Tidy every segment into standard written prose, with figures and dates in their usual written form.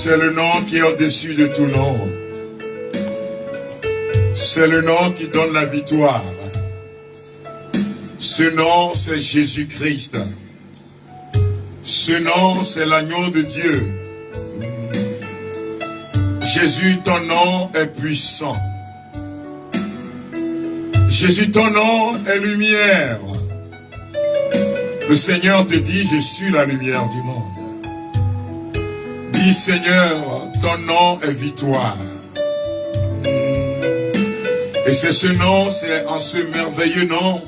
C'est le nom qui est au-dessus de tout nom. C'est le nom qui donne la victoire. Ce nom, c'est Jésus-Christ. Ce nom, c'est l'agneau de Dieu. Jésus, ton nom est puissant. Jésus, ton nom est lumière. Le Seigneur te dit, je suis la lumière du monde. Dis, Seigneur, ton nom est victoire. Et c'est ce nom, c'est en ce merveilleux nom,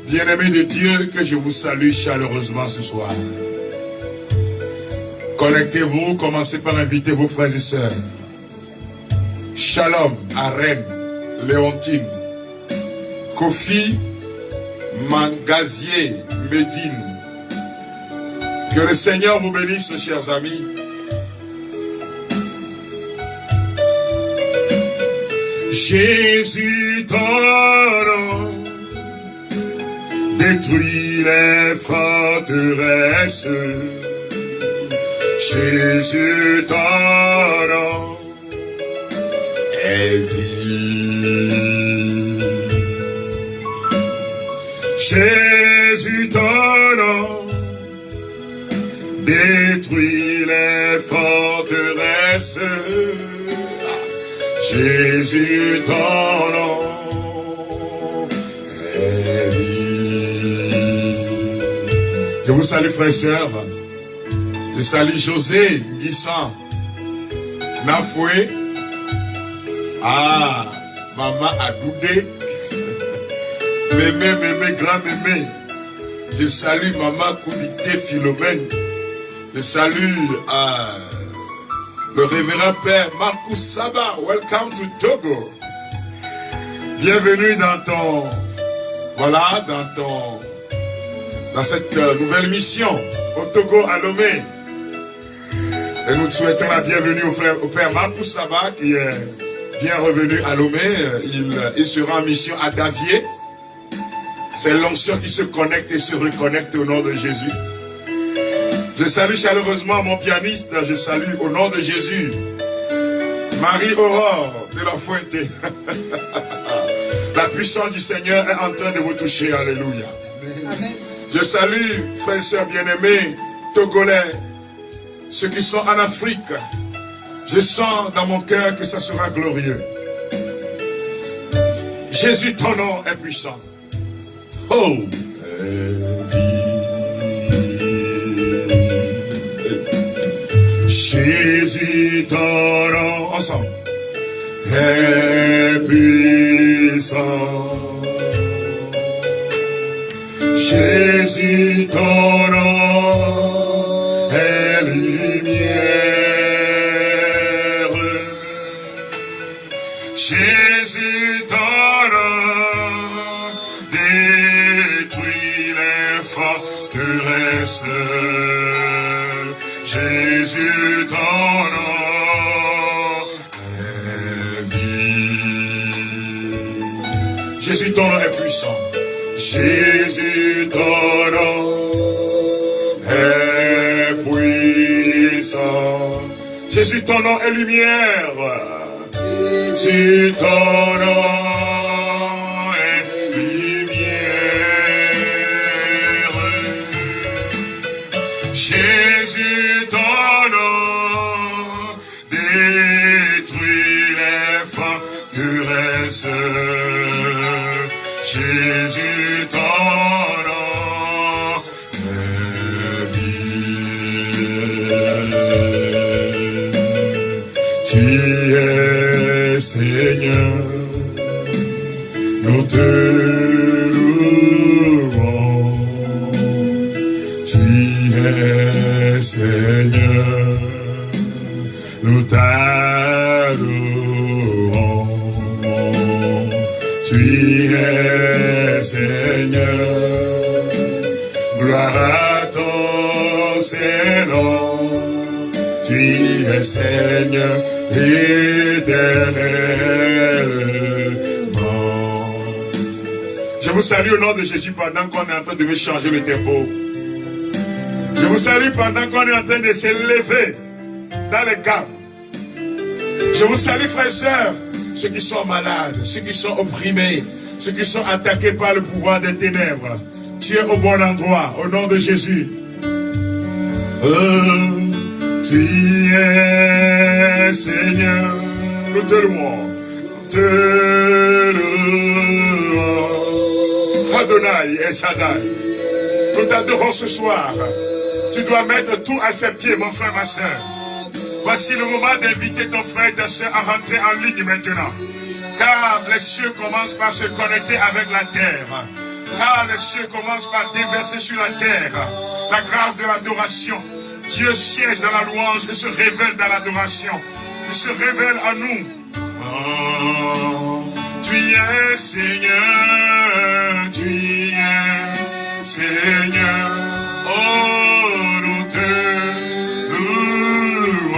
bien-aimé de Dieu, que je vous salue chaleureusement ce soir. Connectez-vous, commencez par inviter vos frères et sœurs. Shalom à Rennes, Léontine, Kofi, Mangazier, Médine. Que le Seigneur vous bénisse, chers amis. Jésus, ton nom détruit les forteresses. Jésus, ton nom est vie. Jésus, ton nom détruit les forteresses. Jésus, ton nom est vie. Je vous salue, frères et sœurs. Je salue José, Guissan, Nafoué. Ah, maman Adoudé. Mémé, grand mémé. Je salue maman Koubité Philomène. Je salue le révérend père Marcus Saba. Welcome to Togo. Bienvenue dans ton, voilà, dans cette nouvelle mission au Togo, à Lomé. Et nous te souhaitons la bienvenue au père Marcus Saba qui est bien revenu à Lomé. Il sera en mission à Davier. C'est l'onction qui se connecte et se reconnecte au nom de Jésus. Je salue chaleureusement mon pianiste. Je salue au nom de Jésus Marie-Aurore de la Fuente. La puissance du Seigneur est en train de vous toucher. Alléluia. Amen. Je salue, frères et sœurs bien-aimés, Togolais, ceux qui sont en Afrique. Je sens dans mon cœur que ça sera glorieux. Jésus, ton nom est puissant. Oh, Jésus, ton nom, ensemble, est puissant. Jésus, ton nom est lumière. Jésus, ton nom détruit les forteresses. Jésus, ton nom est vie. Jésus, ton nom est puissant. Jésus, ton nom est puissant. Jésus, ton nom est lumière. Jésus, ton nom est lumière. Jésus, ton nom détruit les forteresses. Jésus, ton nom est vie. Tu es Seigneur, nous te louons. Tu es Seigneur, nous t'adorons. Tu es Seigneur, gloire à ton Seigneur. Tu es Seigneur éternellement. Je vous salue au nom de Jésus pendant qu'on est en train de me changer le tempo. Je vous salue pendant qu'on est en train de s'élever. dans les gammes. Je vous salue, frères et sœurs, ceux qui sont malades, ceux qui sont opprimés, ceux qui sont attaqués par le pouvoir des ténèbres. Tu es au bon endroit, au nom de Jésus. Tu es Seigneur, nous te louons, nous te louons. Adonai et Shaddai, nous t'adorons ce soir. Tu dois mettre tout à ses pieds, mon frère, ma soeur. Voici le moment d'inviter ton frère et ta soeur à rentrer en ligne maintenant. Car les cieux commencent par se connecter avec la terre. Car les cieux commencent par déverser sur la terre la grâce de l'adoration. Dieu siège dans la louange et se révèle dans l'adoration. Il se révèle à nous. Oh, tu es Seigneur, tu es Seigneur. Oh, nous te louons.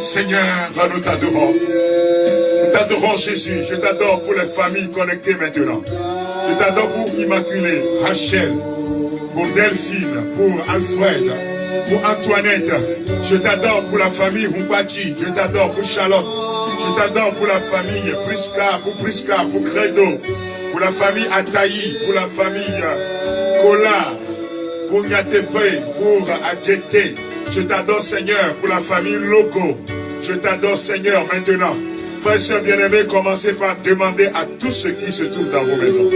Seigneur, nous t'adorons. Nous t'adorons Jésus. Je t'adore pour les familles connectées maintenant. Je t'adore pour Immaculée, Rachel, pour Delphine, pour Alfred, pour Antoinette. Je t'adore pour la famille Humbati. Je t'adore pour Charlotte. Je t'adore pour la famille Priska, pour Credo, pour la famille Ataï, pour la famille Kola, pour Nyatefe, pour Adjete. Je t'adore Seigneur pour la famille Loco. Je t'adore Seigneur maintenant. Frères et sœurs bien-aimés, commencez par demander à tous ceux qui se trouvent dans vos maisons.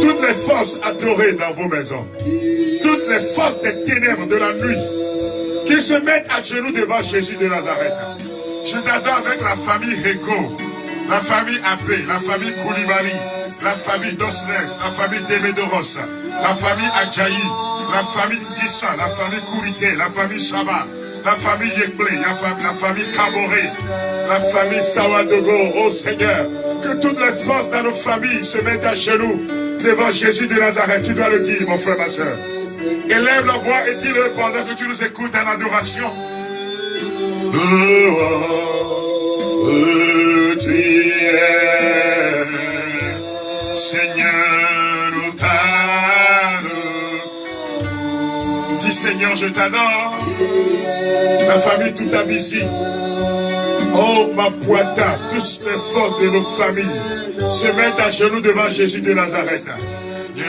Toutes les forces adorées dans vos maisons. Toutes les forces des ténèbres de la nuit. Qu'ils se mettent à genoux devant Jésus de Nazareth. Je t'adore avec la famille Rego, la famille Apé, la famille Koulibaly, la famille Dosnes, la famille Demedoros, la famille Adjaï, la famille Gissa, la famille Kourité, la famille Saba, la famille Yekble, la famille Kaboré, la famille Sawadogo. Oh Seigneur, que toutes les forces dans nos familles se mettent à genoux devant Jésus de Nazareth. Tu dois le dire, mon frère, ma soeur. Élève la voix et dis-le pendant que tu nous écoutes en adoration. Tu es Seigneur, nous t'adorons. Dis Seigneur, je t'adore. La famille tout Abisi. Oh ma Poita, toutes les forces de nos familles se mettent à genoux devant Jésus de Nazareth. Dieu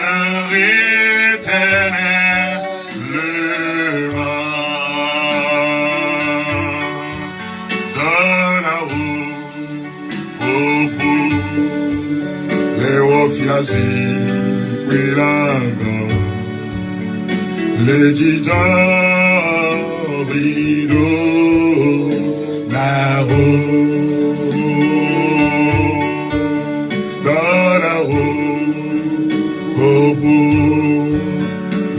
éternel, le Fiazi, Wilanga, Legita, Rido, Naro, Darao, Bobo,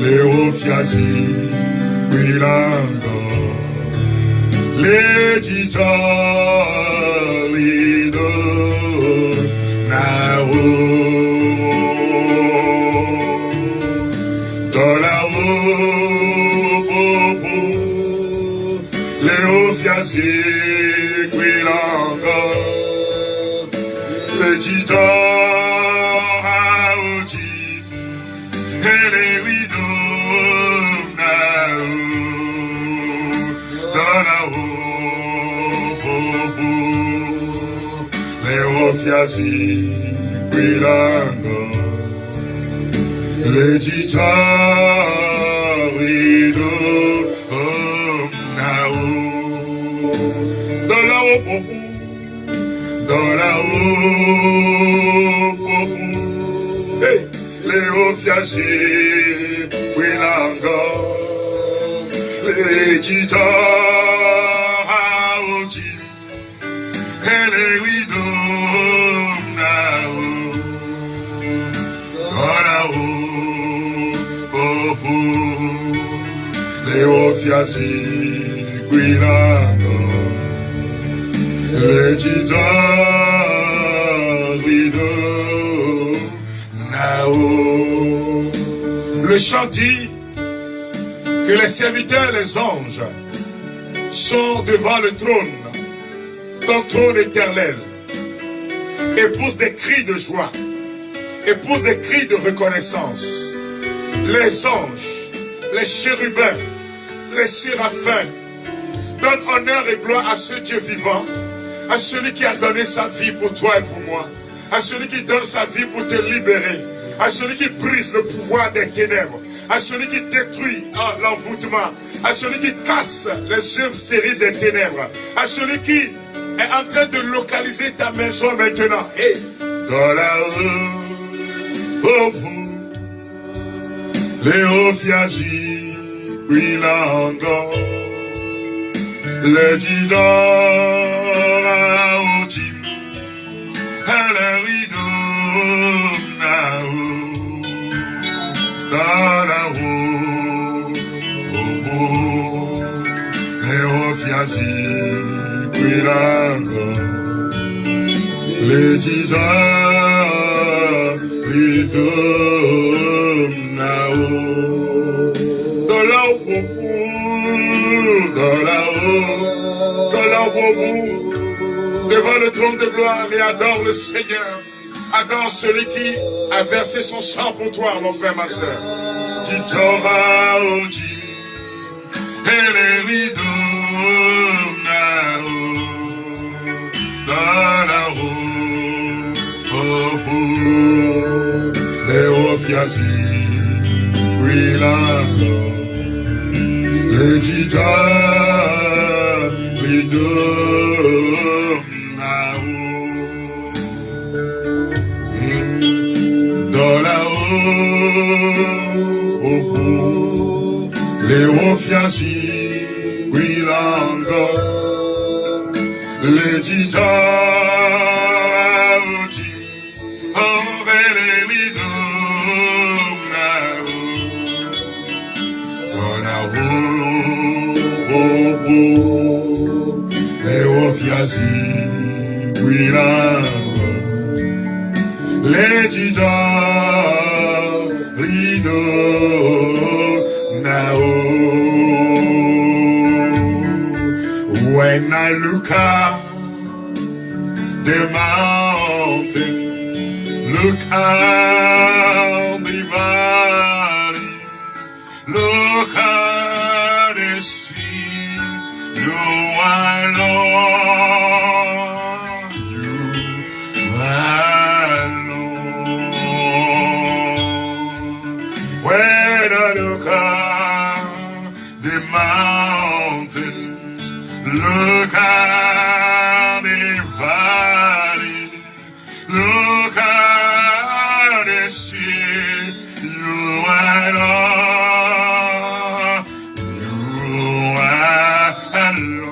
Léo Fiazi, Wilanga, Legita, Rido, Naro. Quilanga, le Tito Aoji, et les rideaux Nao, Donao, Bobo, les Ofiasi, Quilanga, le Tito rideaux Nao. Dans la haut, hey, Léo Fiazi, Wilanga, les Titans, Haoji, et les rideaux, Nao, dans la haut, Léo Fiazi, Wilanga. Le chant dit que les serviteurs, les anges, sont devant le trône, ton trône éternel, et poussent des cris de joie, et poussent des cris de reconnaissance. Les anges, les chérubins, les séraphins, Donne honneur et gloire à ce Dieu vivant, à celui qui a donné sa vie pour toi et pour moi, à celui qui donne sa vie pour te libérer, à celui qui brise le pouvoir des ténèbres, à celui qui détruit l'envoûtement, à celui qui casse les œuvres stériles des ténèbres, à celui qui est en train de localiser ta maison maintenant. Et dans la Léo Fiazi, oui là encore, le disant au tim, à la rideau, dans la roue, Léo Fiazi, oui là encore, le disant, rideau, devant le trône de gloire et adore le Seigneur. Adore celui qui a versé son sang pour toi, mon frère, ma soeur. Titova Oji, et les rideaux dans la roue, les Ofiasi, oui là-bas. Le Tita, les deux là-haut, dans là-haut, les Ofiasi, oui là-bas. Le Tita, oui là, les titans, rideau, now. When I look up the mountain, look out the valley, look at the sea, you are Lord. Look at the valley, look at the sea, you are Lord, you are Lord,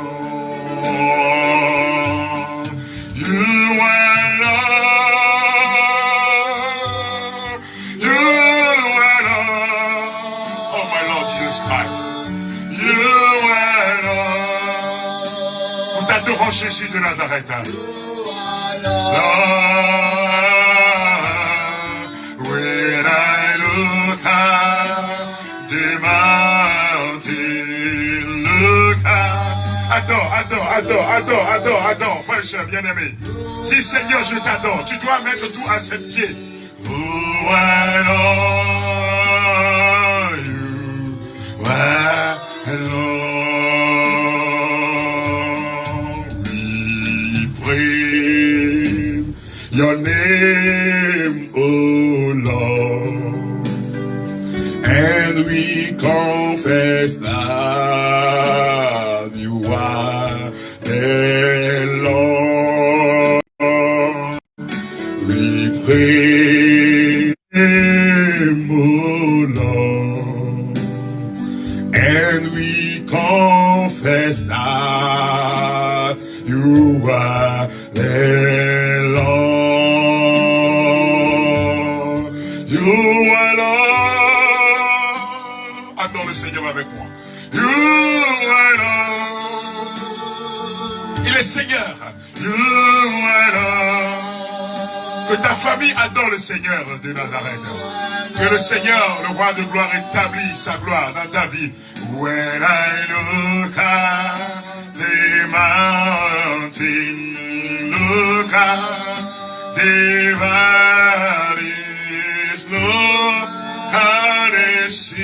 you are Lord, you are Lord, oh my Lord Jesus Christ, you are Lord. Adorons Jésus de Nazareth. Lord, when I look at the mountain, look at... Adore, frère cher bien-aimé. Dis Seigneur, je t'adore. Tu dois mettre tout à ses pieds. Oh, I love you, I love your name, oh Lord, and we confess that you are the Lord. We praise him, oh Lord, and we confess that you are the Lord. Adore le Seigneur avec moi. You are Lord. Il est Seigneur. You are Lord. Que ta famille adore le Seigneur de Nazareth. Que le Seigneur, le roi de gloire, établisse sa gloire dans ta vie. When I look at the mountain, look at the valleys, look at the sea,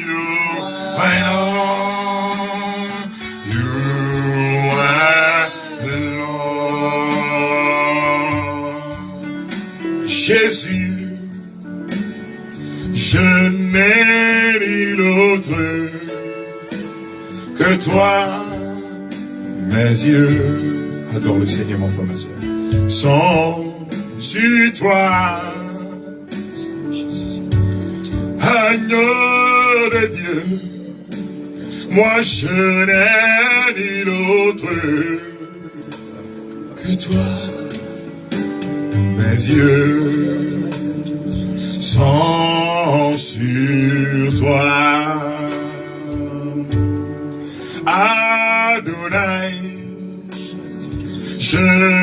you, I know, Jésus, je n'ai nul autre que toi. Mes yeux, adore le Seigneur mon frère, ma soeur, sont sur toi. Agneau de Dieu, moi je n'ai nul autre que toi. Mes yeux sont sur toi. Adonai, je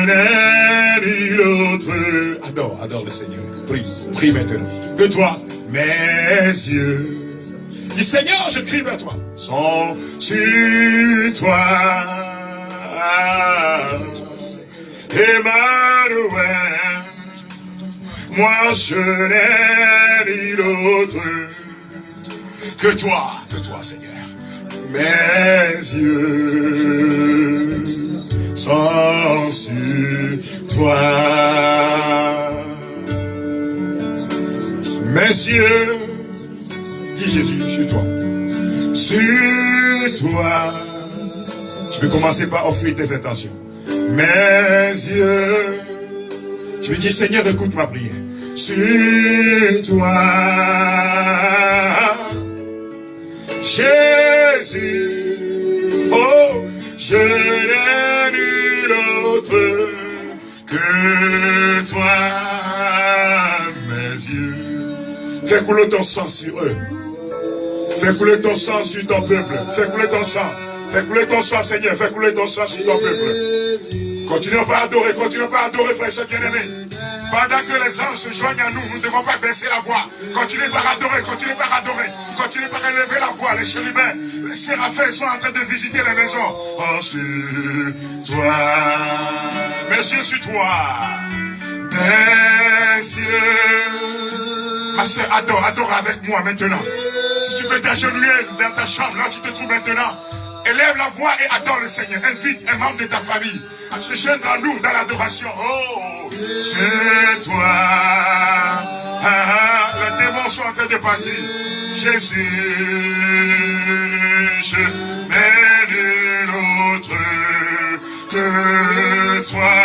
n'ai nul autre. Adore le Seigneur. Prie maintenant. Que toi, mes yeux, dis Seigneur, je crie vers toi, sont sur toi. Emmanuel, moi je n'ai nul autre que toi, Seigneur. Mes yeux sont sur toi. Mes yeux, dis Jésus, sur toi. Sur toi. Tu peux commencer par offrir tes intentions. Mes yeux, tu me dis Seigneur, écoute ma prière. Sur toi, Jésus, oh, je n'ai nul autre que toi. Mes yeux, fais couler ton sang sur eux. Fais couler ton sang sur ton peuple. Fais couler ton sang. Fais couler ton sang, Seigneur. Fais couler ton sang sur ton peuple. Continuons par adorer, frères et sœurs bien-aimés. Pendant que les anges se joignent à nous, nous ne devons pas baisser la voix. Continuez par adorer, continuez par adorer. Continuez par élever la voix. Les chérubins, les séraphins sont en train de visiter les maisons. Oh, sur toi. Merci sur toi. Mes yeux. Ma soeur, adore avec moi maintenant. Si tu peux t'agenouiller dans ta chambre, là tu te trouves maintenant, élève la voix et adore le Seigneur. Invite un membre de ta famille à se joindre à nous dans l'adoration. Oh, c'est toi. Les démons sont en train de partir. Jésus, je n'ai nul autre que toi.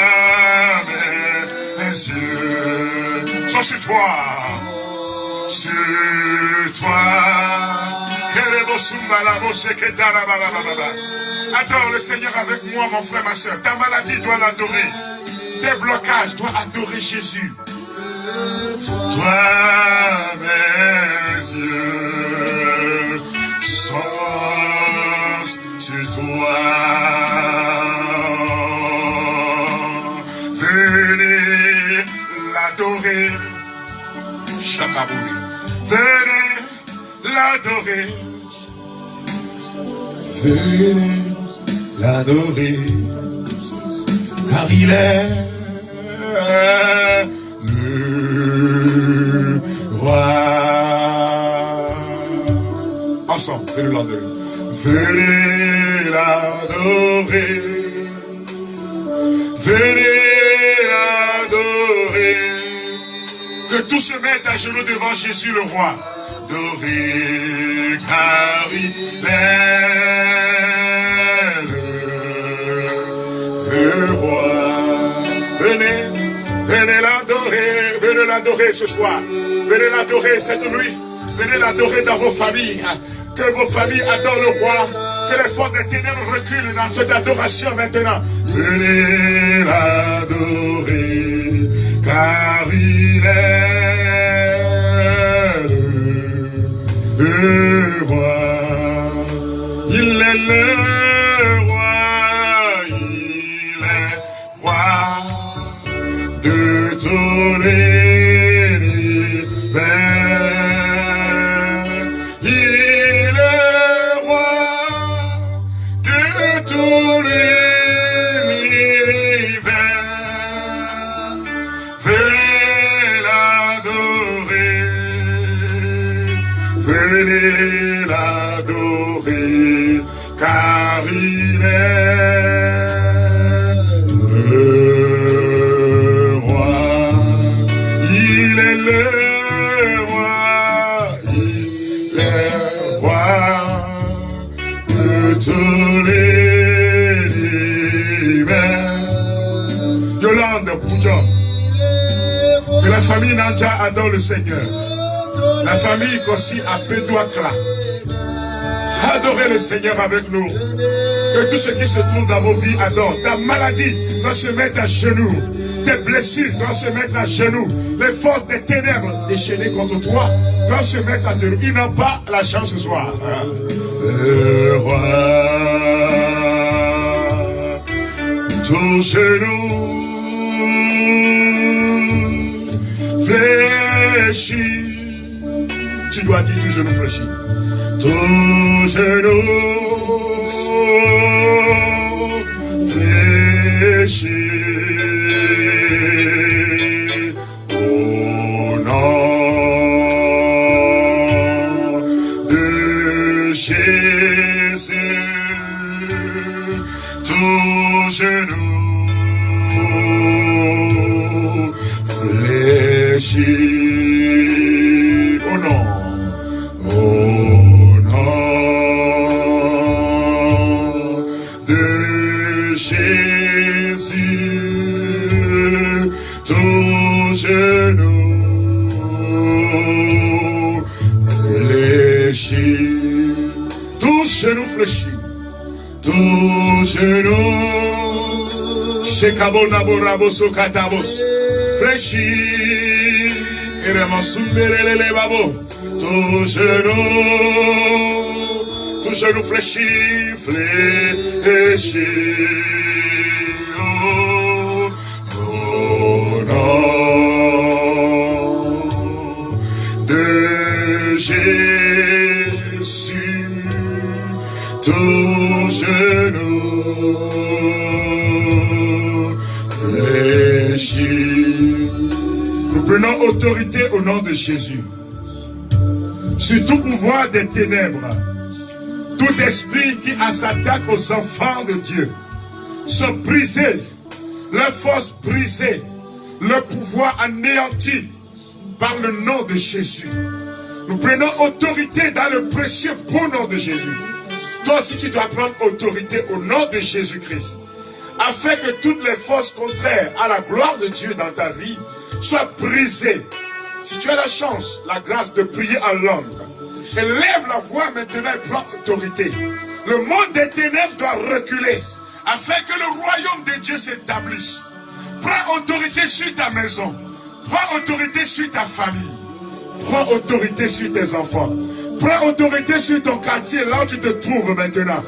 Mes yeux sont sur toi. Sur toi. Adore le Seigneur avec moi, mon frère, ma soeur. Ta maladie doit l'adorer. Tes blocages doivent adorer Jésus. Toi, mes yeux sont sur toi. Venez l'adorer. Chakaboui. Venez l'adorer. Venez l'adorer. Car il est le roi. Ensemble, venez l'adorer. Venez l'adorer. Venez l'adorer. Que tous se mettent à genoux devant Jésus le roi. Adorer, car il est le roi. Venez l'adorer ce soir. Venez l'adorer cette nuit. Venez l'adorer dans vos familles. Que vos familles adorent le roi. Que les forces des ténèbres reculent dans cette adoration maintenant. Venez l'adorer, car il est le roi. Il est le roi. Il est roi de ton univers. Il est roi de ton univers. Venez l'adorer. Venez l'adorer, car il est le roi. Il famille Nanja adore le Seigneur. La famille Kossi à Pédouakla. Adorez le Seigneur avec nous. Que tout ce qui se trouve dans vos vies adore. Ta maladie doit se mettre à genoux. Tes blessures doivent se mettre à genoux. Les forces des ténèbres déchaînées contre toi doivent se mettre à genoux. Ils n'ont pas la chance ce soir. Le roi, ton genou fléchit. Tu dois dire tout genou fléchit. Ton genou fléchit au nom de Jésus. Ton genou fléchit au nom. Genou fléchi, tout genou, Shekabo Nabo Rabo Sokatabos, fléchi, Eremasunderele Babo, tout genou fléchi, fléchi, au nom de Jésus. Ton genou fléchit. Nous prenons autorité au nom de Jésus. Sur tout pouvoir des ténèbres, tout esprit qui s'attaque aux enfants de Dieu, sont brisés, leurs forces brisées, le pouvoir anéanti par le nom de Jésus. Nous prenons autorité dans le précieux beau nom de Jésus. Toi aussi, tu dois prendre autorité au nom de Jésus-Christ, afin que toutes les forces contraires à la gloire de Dieu dans ta vie soient brisées. Si tu as la chance, la grâce de prier en langue, élève la voix maintenant et prends autorité. Le monde des ténèbres doit reculer, afin que le royaume de Dieu s'établisse. Prends autorité sur ta maison, prends autorité sur ta famille, prends autorité sur tes enfants. Prends autorité sur ton quartier, là où tu te trouves maintenant.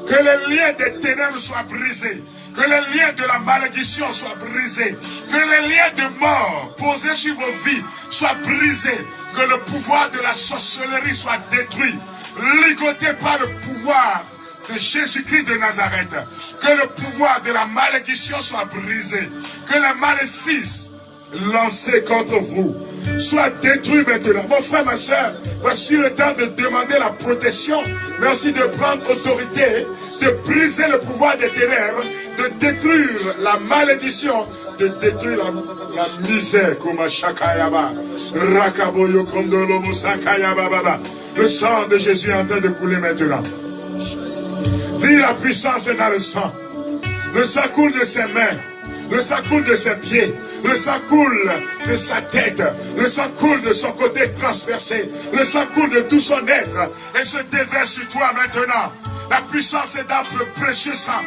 Que les liens des ténèbres soient brisés. Que les liens de la malédiction soient brisés. Que les liens de mort posés sur vos vies soient brisés. Que le pouvoir de la sorcellerie soit détruit. Ligoté par le pouvoir de Jésus-Christ de Nazareth. Que le pouvoir de la malédiction soit brisé. Que les maléfices lancés contre vous soient détruits maintenant. Mon frère, ma soeur, voici le temps de demander la protection, mais aussi de prendre autorité, de briser le pouvoir des ténèbres, de détruire la malédiction, de détruire la misère. Le sang de Jésus est en train de couler maintenant. Dis, la puissance est dans le sang. Le sang coule de ses mains. Le sang coule de ses pieds. Le sang coule de sa tête. Le sang coule de son côté transversé. Le sang coule de tout son être. Et se déverse sur toi maintenant. La puissance est dans le précieux sang.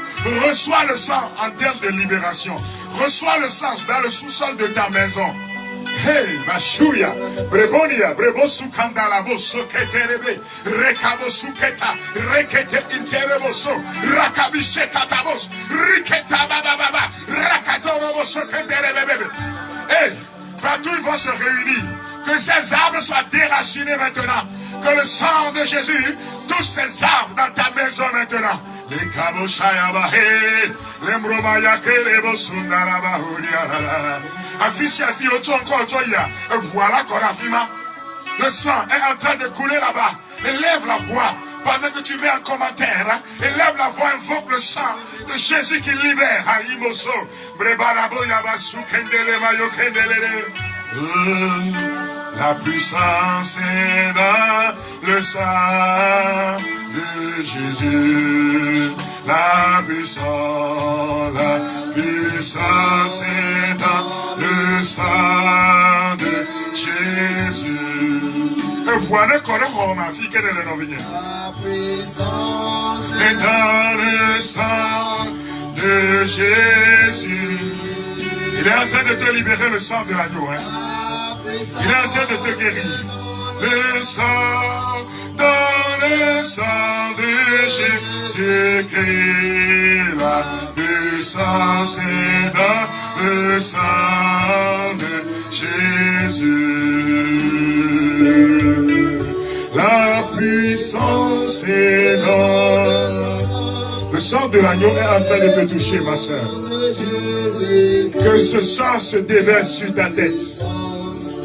Reçois le sang en termes de libération. Reçois le sang dans le sous-sol de ta maison. Hey, Mashuya, Brebonia, Brebosukanda la Bosoketerebe, Rekabosuketa, Rekete Intereboso, Rakabishekatabos, Riketa Baba, Rakatorobosoketerebe. Hey, partout ils vont se réunir. Que ces arbres soient déracinés maintenant. Que le sang de Jésus touche ces arbres dans ta maison maintenant. Les Kaboshayaba, les Mromayake, les Bosundalaba, voilà Korafima. Le sang est en train de couler là-bas. Élève la voix pendant que tu mets un commentaire. Élève la voix, invoque le sang de Jésus qui libère. La puissance est dans le sang de Jésus. La puissance, la puissance. c'est dans le sang de Jésus. Et voilà qu'on ma fille, quelle est la nouvelle? La puissance est dans le sang de Jésus. Il est en train de te libérer le sang de l'agneau. Hein? Il est en train de te guérir. Le sang, dans le sang de Jésus-Christ. La puissance est dans le sang de Jésus. La puissance est dans... Le sang de l'agneau est en train de te toucher, ma soeur. Que ce sang se déverse sur ta tête.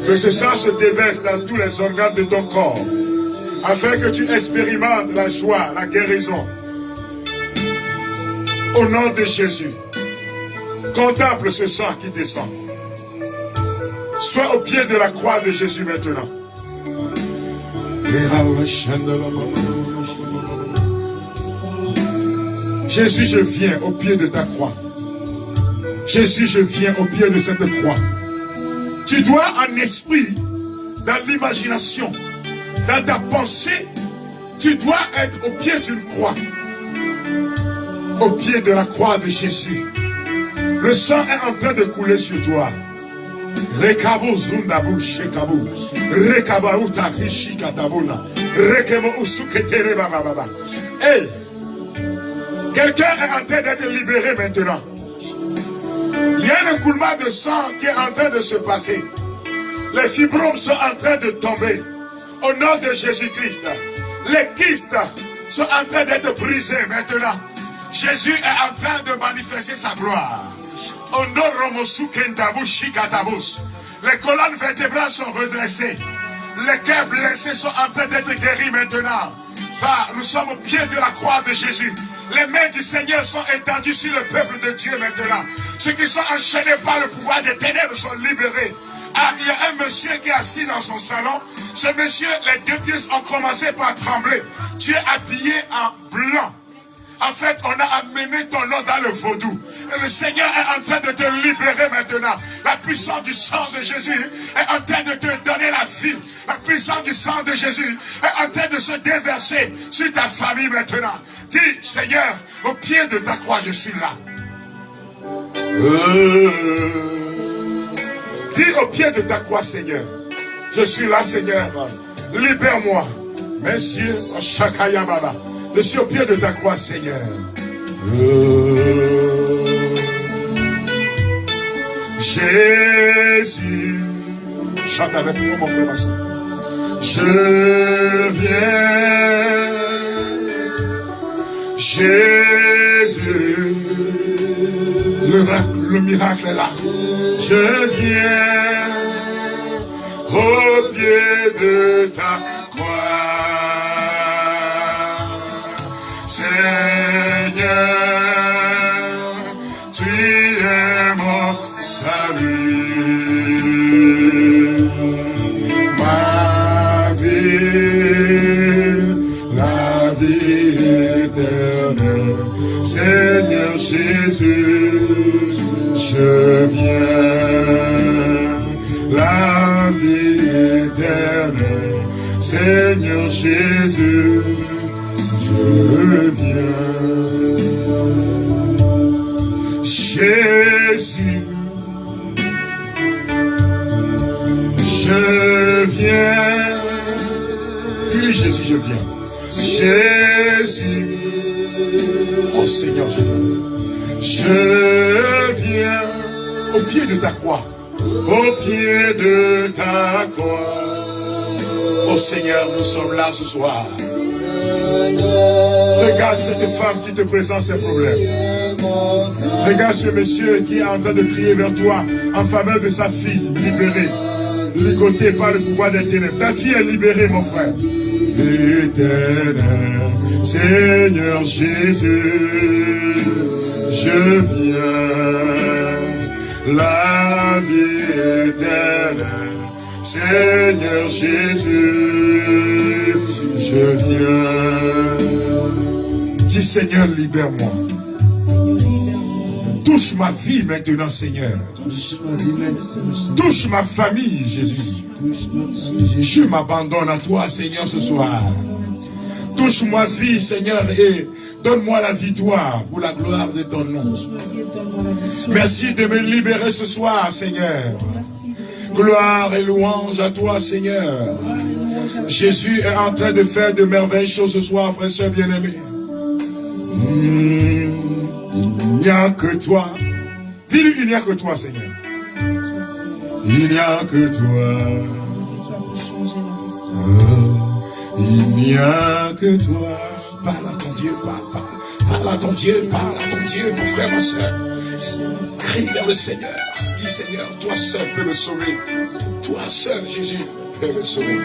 Que ce sang se déverse dans tous les organes de ton corps. Afin que tu expérimentes la joie, la guérison. Au nom de Jésus. Contemple ce sang qui descend. Sois au pied de la croix de Jésus maintenant. Jésus, je viens au pied de ta croix. Jésus, je viens au pied de cette croix. Tu dois en esprit, dans l'imagination, dans ta pensée, tu dois être au pied d'une croix. Au pied de la croix de Jésus. Le sang est en train de couler sur toi. Rekabo zundabu shekabu. Rekabaou takishi katabuna. Rekebo usuketere bababa. Hey! Quelqu'un est en train d'être libéré maintenant. Il y a un écoulement de sang qui est en train de se passer. Les fibromes sont en train de tomber. Au nom de Jésus-Christ. Les kystes sont en train d'être brisés maintenant. Jésus est en train de manifester sa gloire. Les colonnes vertébrales sont redressées. Les cœurs blessés sont en train d'être guéris maintenant. Car nous sommes au pied de la croix de Jésus. Les mains du Seigneur sont étendues sur le peuple de Dieu maintenant. Ceux qui sont enchaînés par le pouvoir des ténèbres sont libérés. Ah, il y a un monsieur qui est assis dans son salon. Ce monsieur, les deux pieds ont commencé par trembler. Tu es habillé en blanc. En fait, on a amené ton nom dans le vaudou. Et le Seigneur est en train de te libérer maintenant. La puissance du sang de Jésus est en train de te donner la vie. La puissance du sang de Jésus est en train de se déverser sur ta famille maintenant. Dis, Seigneur, au pied de ta croix, je suis là. Dis au pied de ta croix, Seigneur, je suis là, Seigneur. Libère-moi. Messieurs, Shakaya Baba. Je suis au pied de ta croix, Seigneur. Jésus. Chante avec moi, mon frère, ma soeur. Je viens. Jésus. Le miracle est là. Je viens au pied de ta croix. Seigneur, tu es mon salut. Ma vie, la vie éternelle. Seigneur Jésus, je viens. La vie éternelle. Seigneur Jésus, je viens. Jésus, je viens. Dis Jésus, je viens. Jésus, oh Seigneur, je viens. Je viens au pied de ta croix. Au pied de ta croix. Oh Seigneur, nous sommes là ce soir. Regarde cette femme qui te présente ses problèmes. Regarde ce monsieur qui est en train de crier vers toi en faveur de sa fille libérée, ligotée par le pouvoir des ténèbres. Ta fille est libérée, mon frère. Éternel Seigneur Jésus, je viens. La vie éternelle Seigneur Jésus, je viens. Dis Seigneur, libère-moi. Tout Touche ma vie maintenant, Seigneur. Touche ma famille, Jésus. Je m'abandonne à toi, Seigneur, ce soir. Touche ma vie, Seigneur, et donne-moi la victoire pour la gloire de ton nom. Merci de me libérer ce soir, Seigneur. Gloire et louange à toi, Seigneur. Jésus est en train de faire de merveilleuses choses ce soir, frère et soeur bien-aimés. Il n'y a que toi. Dis-lui, il n'y a que toi, Seigneur. Il n'y a que toi. Il n'y a que toi. Parle à ton Dieu, parle à ton Dieu, parle à ton Dieu, mon frère, ma soeur. Crie vers le Seigneur. Dis, Seigneur, toi seul peux le sauver. Toi seul, Jésus, peux le sauver.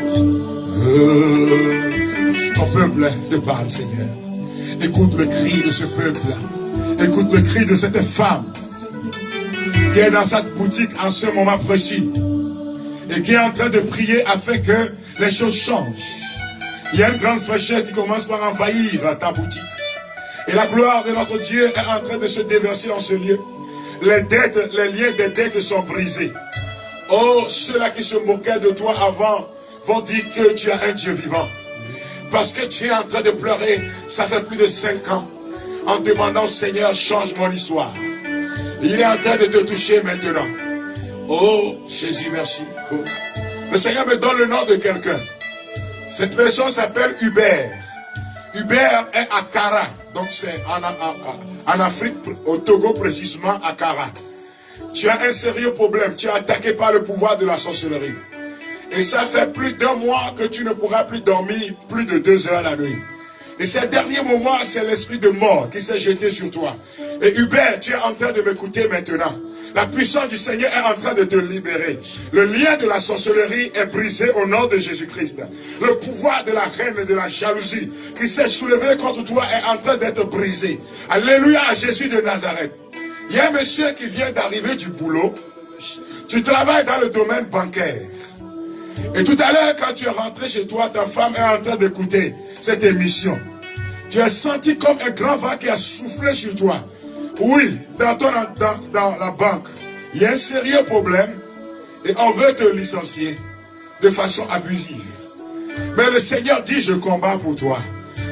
Ton peuple te parle, Seigneur. Écoute le cri de ce peuple. Écoute le cri de cette femme qui est dans cette boutique en ce moment précis et qui est en train de prier afin que les choses changent. Il y a une grande fraîcheur qui commence par envahir ta boutique. Et la gloire de notre Dieu est en train de se déverser en ce lieu. Les dettes, les liens des dettes sont brisés. Oh, ceux-là qui se moquaient de toi avant vont dire que tu as un Dieu vivant. Parce que tu es en train de pleurer, ça fait plus de 5 ans, en demandant, Seigneur, change mon histoire. Il est en train de te toucher maintenant. Oh, Jésus, merci. Le Seigneur me donne le nom de quelqu'un. Cette personne s'appelle Hubert. Hubert est à Kara. Donc c'est en Afrique, au Togo précisément, à Kara. Tu as un sérieux problème. Tu es attaqué par le pouvoir de la sorcellerie. Et ça fait plus d'1 mois que tu ne pourras plus dormir plus de 2 heures la nuit. Et ces derniers moments, c'est l'esprit de mort qui s'est jeté sur toi. Et Hubert, tu es en train de m'écouter maintenant. La puissance du Seigneur est en train de te libérer. Le lien de la sorcellerie est brisé au nom de Jésus-Christ. Le pouvoir de la haine et de la jalousie qui s'est soulevé contre toi est en train d'être brisé. Alléluia à Jésus de Nazareth. Il y a un monsieur qui vient d'arriver du boulot. Tu travailles dans le domaine bancaire. Et tout à l'heure, quand tu es rentré chez toi, ta femme est en train d'écouter cette émission. Tu as senti comme un grand vent qui a soufflé sur toi. Oui, dans la banque, il y a un sérieux problème et on veut te licencier de façon abusive. Mais le Seigneur dit, je combats pour toi.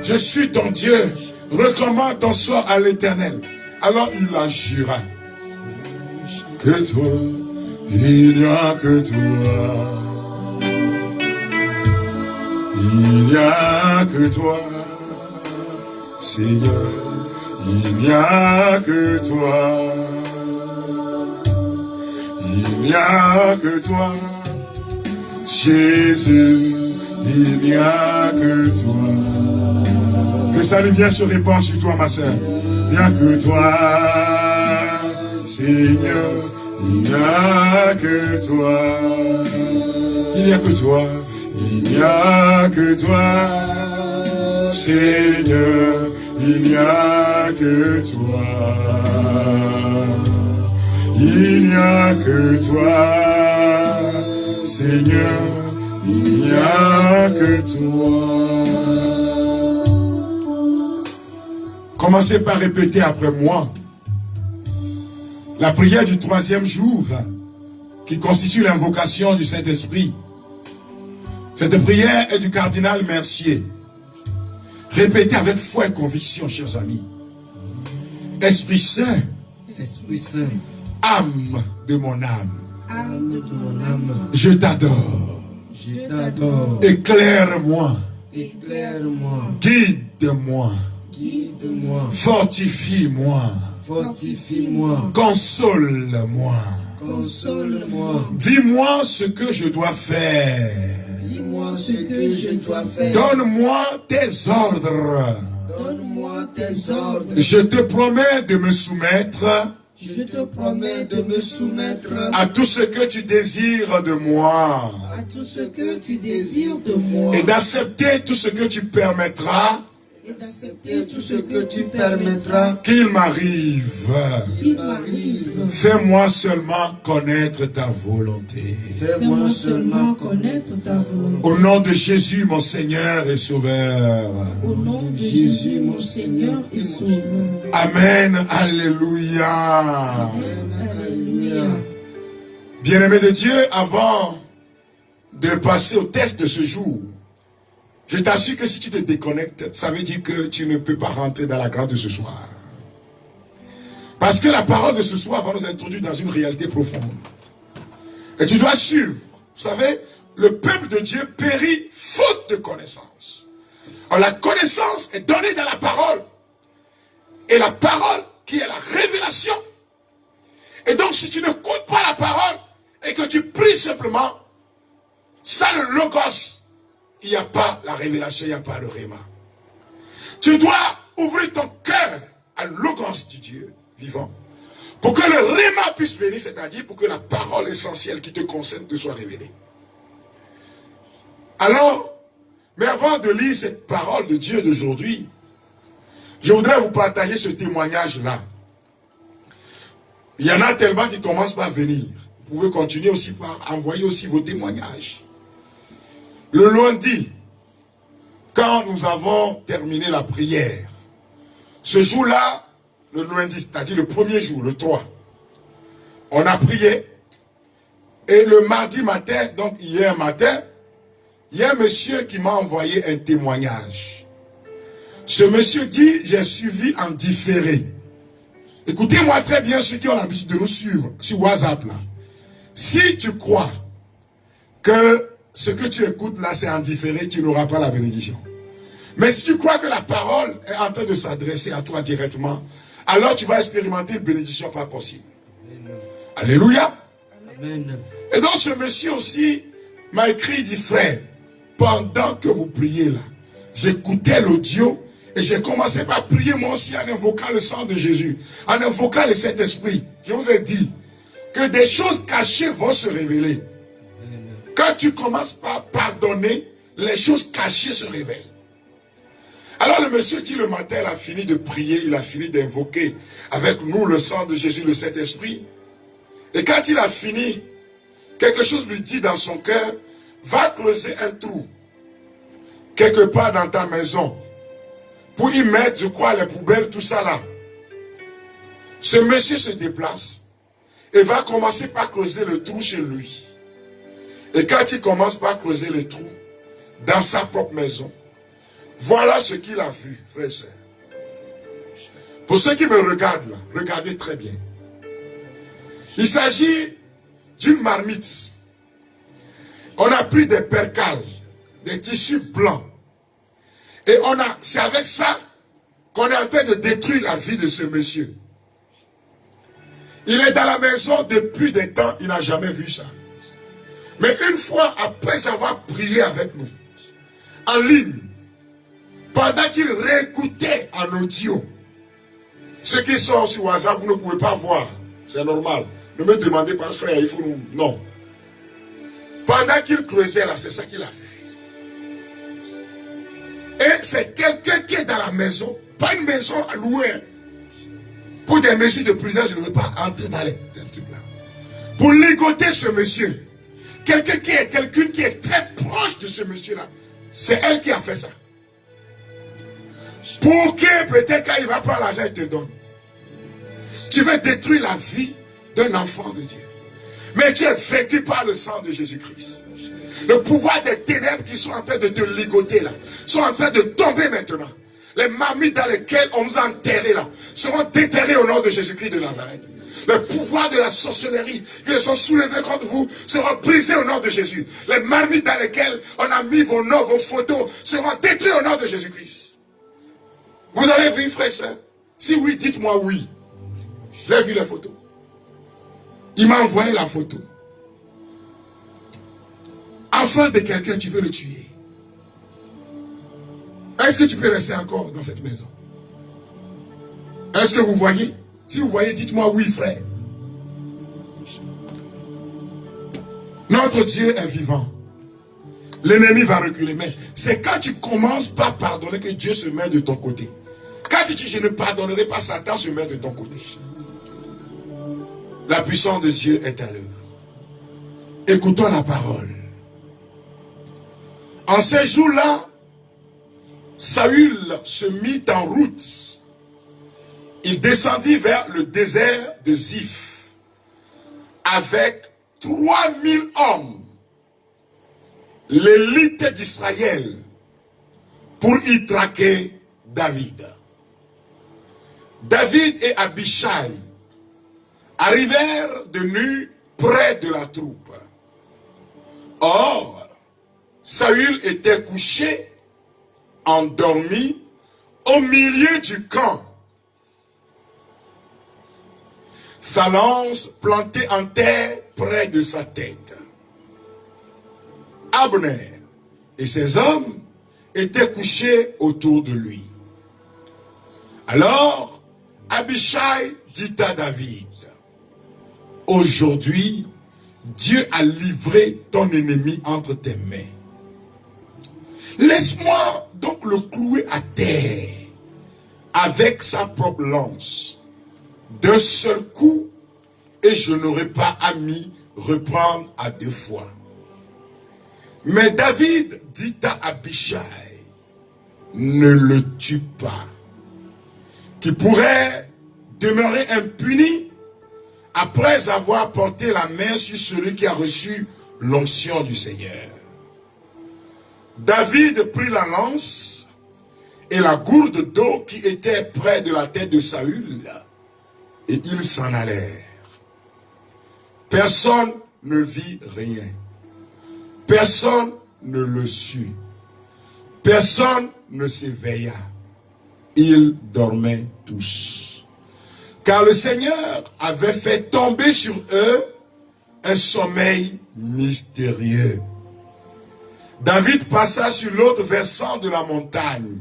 Je suis ton Dieu. Recommande ton sort à l'Éternel. Alors il agira. Que toi, il n'y a que toi. Il n'y a que toi, Seigneur, il n'y a que toi. Il n'y a que toi, Jésus, il n'y a que toi. Que sa lumière se répand sur toi, ma sœur. Il n'y a que toi, Seigneur, il n'y a que toi. Il n'y a que toi. Il n'y a que toi, Seigneur, il n'y a que toi. Il n'y a que toi, Seigneur, il n'y a que toi. Commencez par répéter après moi la prière du 3e jour qui constitue l'invocation du Saint-Esprit. Cette prière est du cardinal Mercier. Répétez avec foi et conviction, chers amis. Esprit Saint, âme de mon âme, je t'adore. Éclaire-moi, guide-moi, fortifie-moi, console-moi. Dis-moi ce que je dois faire. Donne-moi tes ordres. Je te promets de me soumettre. À tout ce que tu désires de moi. Et d'accepter tout ce que tu permettras. et d'accepter tout ce que tu permettras qu'il m'arrive. Fais-moi seulement connaître ta volonté. Fais-moi seulement connaître ta volonté. Au nom de Jésus, mon Seigneur et Sauveur. Au nom de Jésus, mon Seigneur et Sauveur. Amen. Alléluia. Amen. Alléluia. Bien-aimé de Dieu, avant de passer au test de ce jour, je t'assure que si tu te déconnectes, ça veut dire que tu ne peux pas rentrer dans la grâce de ce soir. Parce que la parole de ce soir va nous introduire dans une réalité profonde. Et tu dois suivre. Vous savez, le peuple de Dieu périt faute de connaissance. Alors la connaissance est donnée dans la parole. Et la parole qui est la révélation. Et donc si tu n'écoutes pas la parole et que tu pries simplement, sans le logos, il n'y a pas la révélation, il n'y a pas le réma. Tu dois ouvrir ton cœur à logos du Dieu vivant pour que le réma puisse venir, c'est-à-dire pour que la parole essentielle qui te concerne te soit révélée. Alors, mais avant de lire cette parole de Dieu d'aujourd'hui, je voudrais vous partager ce témoignage-là. Il y en a tellement qui commencent par venir. Vous pouvez continuer aussi par envoyer aussi vos témoignages. Le lundi, quand nous avons terminé la prière, ce jour-là, le lundi, c'est-à-dire le premier jour, le 3, on a prié. Et le mardi matin, donc hier matin, il y a un monsieur qui m'a envoyé un témoignage. Ce monsieur dit, j'ai suivi en différé. Écoutez-moi très bien ceux qui ont l'habitude de nous suivre sur WhatsApp là. Si tu crois que ce que tu écoutes là c'est en différé, tu n'auras pas la bénédiction. Mais si tu crois que la parole est en train de s'adresser à toi directement, alors tu vas expérimenter une bénédiction pas possible. Amen. Alléluia. Amen. Et donc ce monsieur aussi m'a écrit, il dit, frère, pendant que vous priez là, j'écoutais l'audio et j'ai commencé par prier moi aussi en invoquant le sang de Jésus, en invoquant le Saint-Esprit. Je vous ai dit que des choses cachées vont se révéler. Quand tu commences par pardonner, les choses cachées se révèlent. Alors le monsieur dit le matin, il a fini de prier, il a fini d'invoquer avec nous le sang de Jésus, le Saint-Esprit. Et quand il a fini, quelque chose lui dit dans son cœur, va creuser un trou, quelque part dans ta maison, pour y mettre, je crois, les poubelles, tout ça là. Ce monsieur se déplace et va commencer par creuser le trou chez lui. Et quand il commence par creuser le trou dans sa propre maison, voilà ce qu'il a vu, frère et sœur. Pour ceux qui me regardent là, regardez très bien. Il s'agit d'une marmite. On a pris des percales, des tissus blancs. Et c'est avec ça qu'on est en train de détruire la vie de ce monsieur. Il est dans la maison depuis des temps, il n'a jamais vu ça. Mais une fois, après avoir prié avec nous, en ligne, pendant qu'il réécoutait en audio, ceux qui sont sur WhatsApp, vous ne pouvez pas voir. C'est normal. Ne me demandez pas, frère, il faut nous... Non. Pendant qu'il creusait là, c'est ça qu'il a vu. Et c'est quelqu'un qui est dans la maison, pas une maison loin. Pour des mesures de prudence, je ne veux pas entrer dans les trucs là. Pour ligoter ce monsieur, quelqu'un qui est très proche de ce monsieur-là, c'est elle qui a fait ça. Pour que peut-être quand il va prendre l'argent, il te donne. Tu veux détruire la vie d'un enfant de Dieu. Mais tu es vaincu par le sang de Jésus-Christ. Le pouvoir des ténèbres qui sont en train de te ligoter là, sont en train de tomber maintenant. Les marmites dans lesquelles on nous a enterrés là, seront déterrés au nom de Jésus-Christ de Nazareth. Le pouvoir de la sorcellerie qui sont soulevés contre vous seront brisés au nom de Jésus. Les marmites dans lesquelles on a mis vos noms, vos photos, seront détruits au nom de Jésus-Christ. Vous avez vu, frère et soeur? Si oui, dites-moi oui. J'ai vu les photos. Il m'a envoyé la photo. Enfant de quelqu'un, tu veux le tuer. Est-ce que tu peux rester encore dans cette maison? Est-ce que vous voyez? Si vous voyez, dites-moi oui, frère. Notre Dieu est vivant. l'ennemi va reculer. Mais c'est quand tu commences par pardonner que Dieu se met de ton côté. Quand tu dis je ne pardonnerai pas, Satan se met de ton côté. La puissance de Dieu est à l'œuvre. Écoutons la parole. En ces jours-là, Saül se mit en route. Il descendit vers le désert de Ziph avec 3000 hommes, l'élite d'Israël, pour y traquer David. David et Abishai arrivèrent de nuit près de la troupe. Or, Saül était couché, endormi, au milieu du camp. Sa lance plantée en terre près de sa tête. Abner et ses hommes étaient couchés autour de lui. Alors, Abishai dit à David, « Aujourd'hui, Dieu a livré ton ennemi entre tes mains. Laisse-moi donc le clouer à terre avec sa propre lance, d'un seul coup, et je n'aurai pas à m'y reprendre à 2 fois. » Mais David dit à Abishai, « Ne le tue pas, qui pourrait demeurer impuni après avoir porté la main sur celui qui a reçu l'onction du Seigneur. » David prit la lance et la gourde d'eau qui était près de la tête de Saül, et ils s'en allèrent. Personne ne vit rien. Personne ne le sut. Personne ne s'éveilla. Ils dormaient tous. Car le Seigneur avait fait tomber sur eux un sommeil mystérieux. David passa sur l'autre versant de la montagne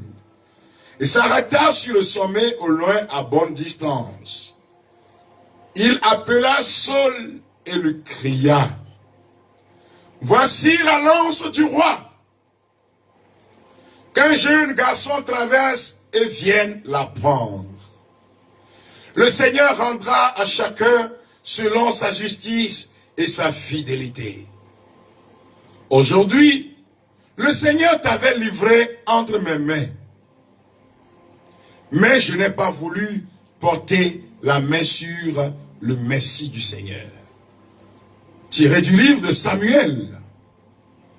et s'arrêta sur le sommet au loin à bonne distance. Il appela Saul et lui cria, « Voici la lance du roi. Qu'un jeune garçon traverse et vienne la prendre. Le Seigneur rendra à chacun selon sa justice et sa fidélité. Aujourd'hui, le Seigneur t'avait livré entre mes mains. Mais je n'ai pas voulu porter la main sur le Messie du Seigneur. » Tiré du livre de Samuel,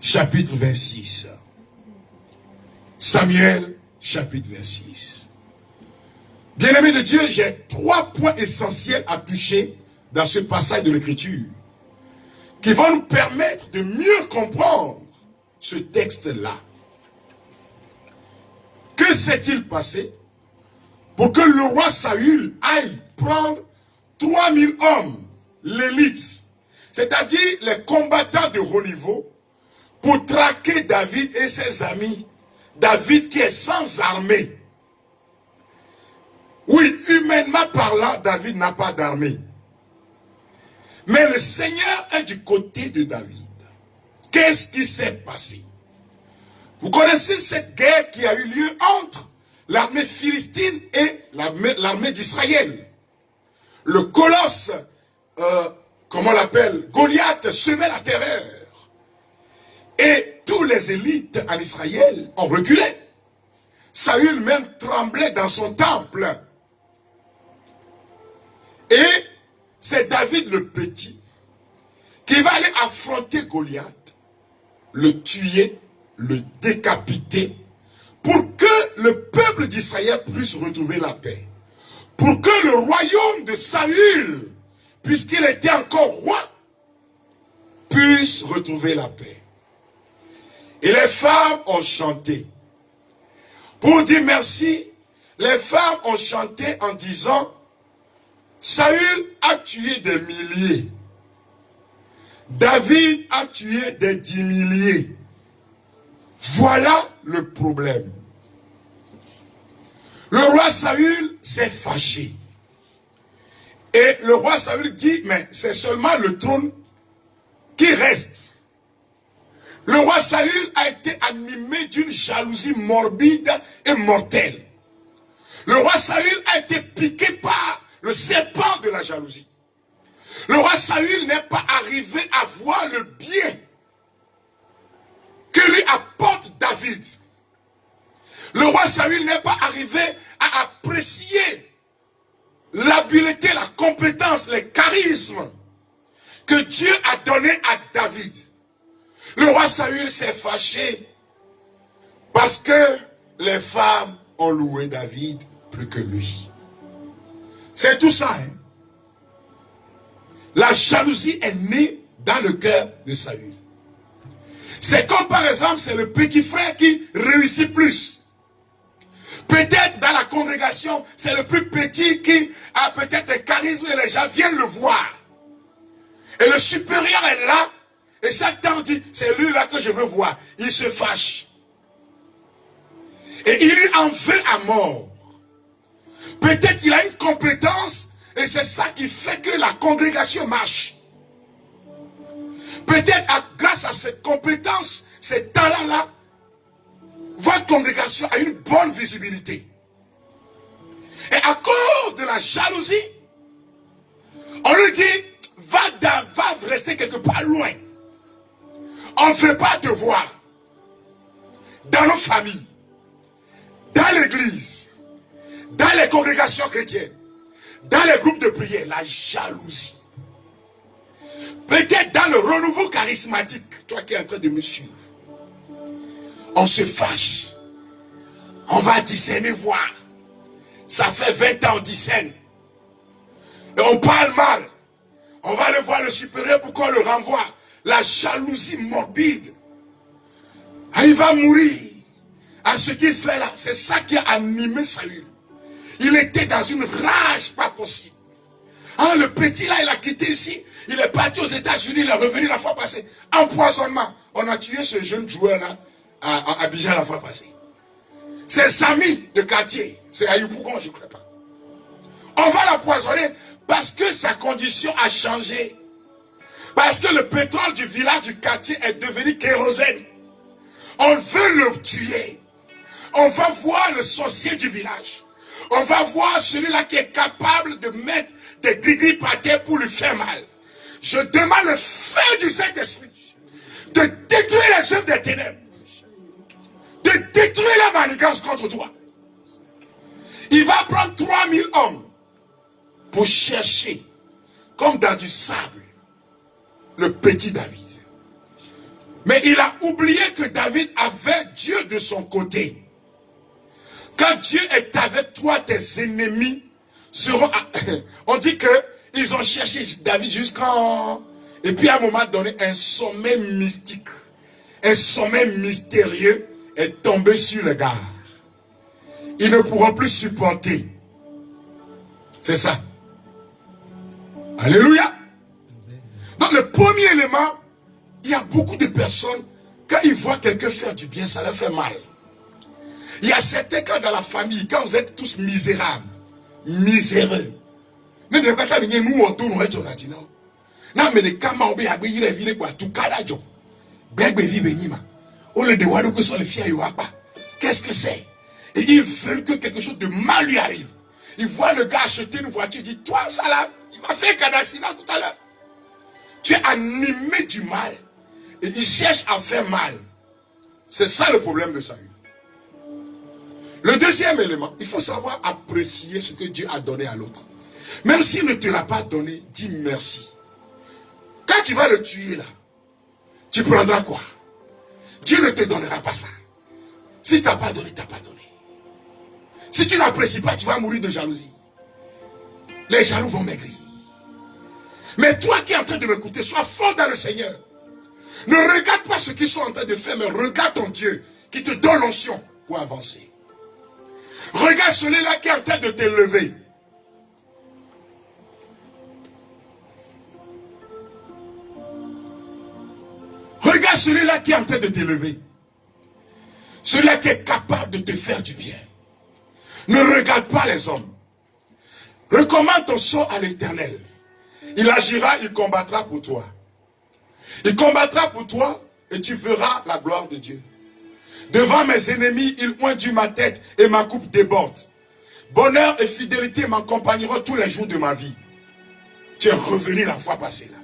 chapitre 26. Samuel, chapitre 26. Bien-aimés de Dieu, j'ai 3 points essentiels à toucher dans ce passage de l'Écriture qui vont nous permettre de mieux comprendre ce texte-là. Que s'est-il passé pour que le roi Saül aille prendre 3000 hommes, l'élite, c'est-à-dire les combattants de haut niveau, pour traquer David et ses amis? David qui est sans armée. Oui, humainement parlant, David n'a pas d'armée. Mais le Seigneur est du côté de David. Qu'est-ce qui s'est passé? Vous connaissez cette guerre qui a eu lieu entre l'armée philistine et l'armée d'Israël. Le colosse, comment on l'appelle, Goliath, semait la terreur. Et tous les élites en Israël ont reculé. Saül même tremblait dans son temple. Et c'est David le petit qui va aller affronter Goliath, le tuer, le décapiter, pour que le peuple d'Israël puisse retrouver la paix. Pour que le royaume de Saül, puisqu'il était encore roi, puisse retrouver la paix. Et les femmes ont chanté. Pour dire merci, les femmes ont chanté en disant, Saül a tué des milliers. David a tué des 10 milliers. Voilà le problème. Le roi Saül s'est fâché. Et le roi Saül dit, mais c'est seulement le trône qui reste. Le roi Saül a été animé d'une jalousie morbide et mortelle. Le roi Saül a été piqué par le serpent de la jalousie. Le roi Saül n'est pas arrivé à voir le bien que lui apporte David. Le roi Saül n'est pas arrivé à apprécier l'habileté, la compétence, les charismes que Dieu a donné à David. Le roi Saül s'est fâché parce que les femmes ont loué David plus que lui. C'est tout ça. Hein? La jalousie est née dans le cœur de Saül. C'est comme par exemple, c'est le petit frère qui réussit plus. Peut-être dans la congrégation, c'est le plus petit qui a peut-être un charisme et les gens viennent le voir. Et le supérieur est là, et chaque temps on dit, c'est lui là que je veux voir. Il se fâche. Et il lui en veut à mort. Peut-être qu'il a une compétence, et c'est ça qui fait que la congrégation marche. Peut-être grâce à cette compétence, ces talents-là, votre congrégation a une bonne visibilité. Et à cause de la jalousie, on lui dit, va rester quelque part loin. On ne fait pas te voir. Dans nos familles, dans l'église, dans les congrégations chrétiennes, dans les groupes de prière, la jalousie. Peut-être dans le renouveau charismatique, toi qui es en train de me suivre, on se fâche. On va discerner, voir. Ça fait 20 ans on discerne. Et on parle mal. On va le voir le supérieur pour qu'on le renvoie. La jalousie morbide. Ah, il va mourir. À ce qu'il fait là, c'est ça qui a animé Saül. Il était dans une rage pas possible. Ah, le petit là, il a quitté ici. Il est parti aux États-Unis, il est revenu la fois passée. Empoisonnement. On a tué ce jeune joueur là à Abidjan la fois passée. Ses amis de quartier, c'est à Yopougon, je ne crois pas. On va l'empoisonner parce que sa condition a changé. Parce que le pétrole du village, du quartier est devenu kérosène. On veut le tuer. On va voir le sorcier du village. On va voir celui-là qui est capable de mettre des gris par terre pour lui faire mal. Je demande le feu du Saint-Esprit de détruire les œuvres des ténèbres. De détruire la manigance contre toi. Il va prendre 3000 hommes pour chercher, comme dans du sable, le petit David. Mais il a oublié que David avait Dieu de son côté. Quand Dieu est avec toi, tes ennemis seront... On dit qu'ils ont cherché David jusqu'en... Et puis à un moment donné, un sommet mystique, un sommet mystérieux est tombé sur le gars. Ils ne pourront plus supporter. C'est ça. Alléluia. Donc le premier élément, il y a beaucoup de personnes, quand ils voient quelqu'un faire du bien, ça leur fait mal. Il y a certains cas dans la famille, quand vous êtes tous misérables, miséreux, ne devez pas venir nous autour, nous être non. Non, mais les camans, il y a des villes quoi, tout cas là, au lieu de voir que soit les filles, qu'est-ce que c'est? Et ils veulent que quelque chose de mal lui arrive. Ils voient le gars acheter une voiture, ils disent, toi, ça là, il m'a fait un accident tout à l'heure. Tu es animé du mal. Et ils cherchent à faire mal. C'est ça le problème de Saül. Le deuxième élément, il faut savoir apprécier ce que Dieu a donné à l'autre. Même s'il ne te l'a pas donné, dis merci. Quand tu vas le tuer là, tu prendras quoi? Dieu ne te donnera pas ça. Si tu n'as pas donné, tu n'as pas donné. Si tu n'apprécies pas, tu vas mourir de jalousie. Les jaloux vont maigrir. Mais toi qui es en train de m'écouter, sois fort dans le Seigneur. Ne regarde pas ce qu'ils sont en train de faire, mais regarde ton Dieu qui te donne l'onction pour avancer. Regarde celui-là qui est en train de t'élever. Regarde celui-là qui est en train de t'élever. Celui-là qui est capable de te faire du bien. Ne regarde pas les hommes. Recommande ton sort à l'Éternel. Il agira, il combattra pour toi. Il combattra pour toi et tu verras la gloire de Dieu. Devant mes ennemis, il oindit ma tête et ma coupe déborde. Bonheur et fidélité m'accompagneront tous les jours de ma vie. Tu es revenu la fois passée là.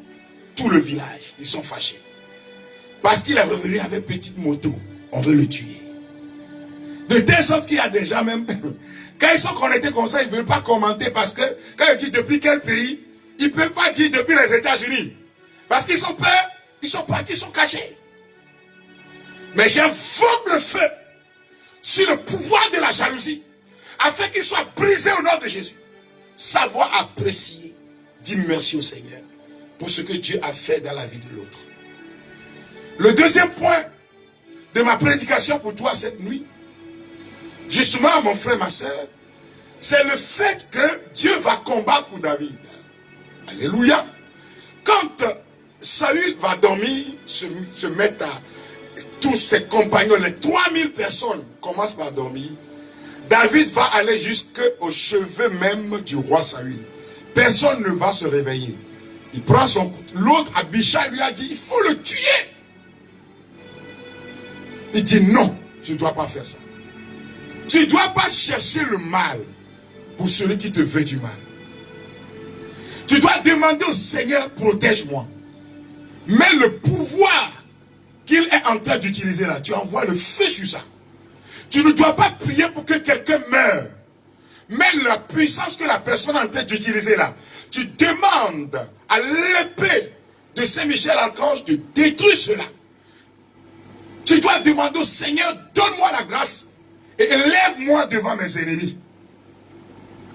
Tout le village, ils sont fâchés. Parce qu'il est revenu avec petite moto. On veut le tuer. De telle sorte qu'il y a déjà même... Quand ils sont connectés comme ça, ils ne veulent pas commenter parce que quand ils disent depuis quel pays, ils ne peuvent pas dire depuis les États-Unis. Parce qu'ils sont peur, ils sont partis, ils sont cachés. Mais j'invoque le feu sur le pouvoir de la jalousie afin qu'il soit brisé au nom de Jésus. Savoir apprécier, dire merci au Seigneur pour ce que Dieu a fait dans la vie de l'autre. Le deuxième point de ma prédication pour toi cette nuit, justement mon frère, ma soeur, c'est le fait que Dieu va combattre pour David. Alléluia. Quand Saül va dormir, se mettre à... Tous ses compagnons, les 3000 personnes commencent par dormir. David va aller jusqu'aux cheveux même du roi Saül. Personne ne va se réveiller. Il prend son couteau. L'autre, Abishai, lui a dit, il faut le tuer. Il dit non, tu ne dois pas faire ça. Tu ne dois pas chercher le mal pour celui qui te veut du mal. Tu dois demander au Seigneur, protège-moi. Mais le pouvoir qu'il est en train d'utiliser là, tu envoies le feu sur ça. Tu ne dois pas prier pour que quelqu'un meure. Mais la puissance que la personne est en train d'utiliser là, tu demandes à l'épée de Saint-Michel-Archange de détruire cela. Tu dois demander au Seigneur, donne-moi la grâce et élève-moi devant mes ennemis.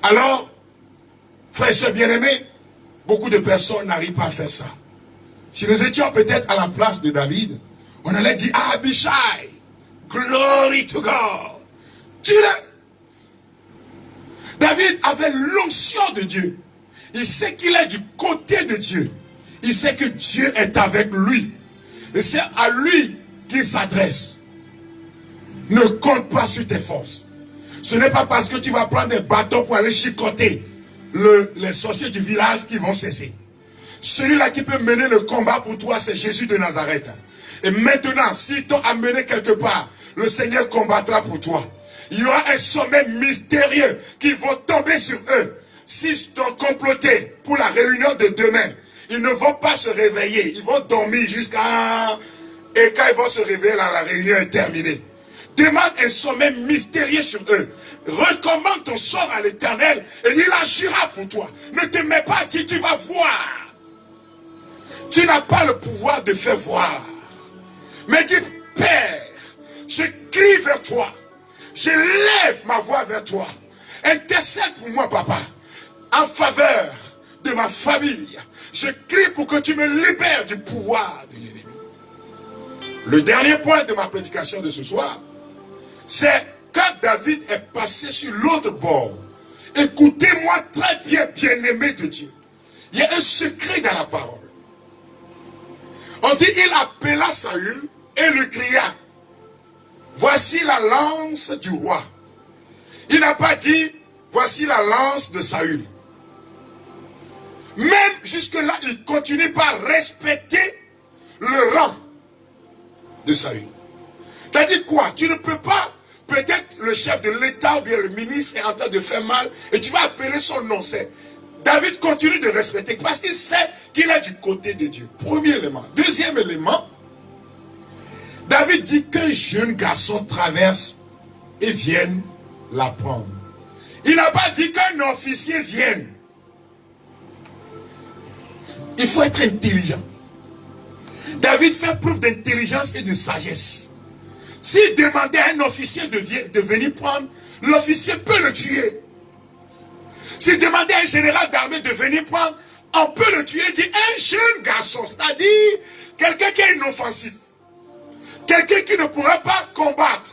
Alors, frères et sœurs bien-aimés, beaucoup de personnes n'arrivent pas à faire ça. Si nous étions peut-être à la place de David, on allait dire, ah, Abishai, glory to God. Tue-le. David avait l'onction de Dieu. Il sait qu'il est du côté de Dieu. Il sait que Dieu est avec lui. Et c'est à lui qu'il s'adresse. Ne compte pas sur tes forces. Ce n'est pas parce que tu vas prendre des bâtons pour aller chicoter les sorciers du village qui vont cesser. Celui-là qui peut mener le combat pour toi, c'est Jésus de Nazareth. Et maintenant, s'ils t'ont amené quelque part, le Seigneur combattra pour toi. Il y aura un sommet mystérieux qui va tomber sur eux. S'ils t'ont comploté pour la réunion de demain, ils ne vont pas se réveiller. Ils vont dormir jusqu'à... Et quand ils vont se réveiller, là, la réunion est terminée. Demande un sommet mystérieux sur eux. Recommande ton sort à l'Éternel et il agira pour toi. Ne te mets pas à dire tu vas voir. Tu n'as pas le pouvoir de faire voir. Mais dis, Père, je crie vers toi. Je lève ma voix vers toi. Intercède pour moi, papa, en faveur de ma famille. Je crie pour que tu me libères du pouvoir de l'ennemi. Le dernier point de ma prédication de ce soir, c'est quand David est passé sur l'autre bord. Écoutez-moi très bien, bien-aimé de Dieu. Il y a un secret dans la parole. On dit, il appela Saül et lui cria, voici la lance du roi. Il n'a pas dit, voici la lance de Saül. Même jusque-là, il continue par respecter le rang de Saül. C'est-à-dire quoi? Tu ne peux pas, peut-être le chef de l'État ou bien le ministre est en train de faire mal et tu vas appeler son nom. David continue de respecter parce qu'il sait qu'il est du côté de Dieu. Premier élément. Deuxième élément, David dit qu'un jeune garçon traverse et vienne la prendre. Il n'a pas dit qu'un officier vienne. Il faut être intelligent. David fait preuve d'intelligence et de sagesse. S'il demandait à un officier de venir prendre, l'officier peut le tuer. S'il demandait à un général d'armée de venir prendre, on peut le tuer. Il dit un jeune garçon, c'est-à-dire quelqu'un qui est inoffensif. Quelqu'un qui ne pourra pas combattre.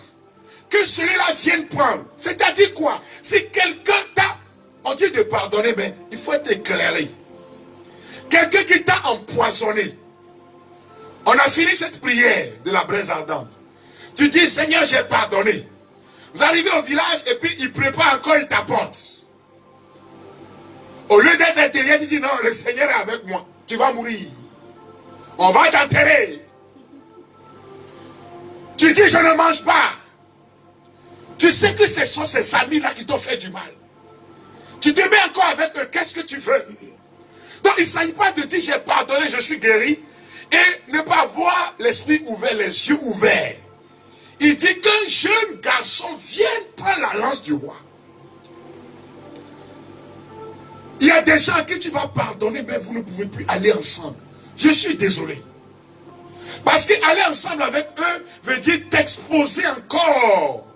Que celui-là vienne prendre. C'est-à-dire quoi? Si quelqu'un t'a, on dit de pardonner, mais il faut être éclairé. Quelqu'un qui t'a empoisonné. On a fini cette prière de la braise ardente. Tu dis, Seigneur, j'ai pardonné. Vous arrivez au village et puis il prépare encore, il t'apporte. Au lieu d'être intelligent, tu dis, non, le Seigneur est avec moi. Tu vas mourir. On va t'enterrer. Tu dis, je ne mange pas. Tu sais que ce sont ces amis-là qui t'ont fait du mal. Tu te mets encore avec eux, qu'est-ce que tu veux? Donc il ne s'agit pas de dire, j'ai pardonné, je suis guéri, et ne pas avoir l'esprit ouvert, les yeux ouverts. Il dit qu'un jeune garçon vienne prendre la lance du roi. Il y a des gens à qui tu vas pardonner, mais vous ne pouvez plus aller ensemble. Je suis désolé. Parce qu'aller ensemble avec eux veut dire t'exposer encore.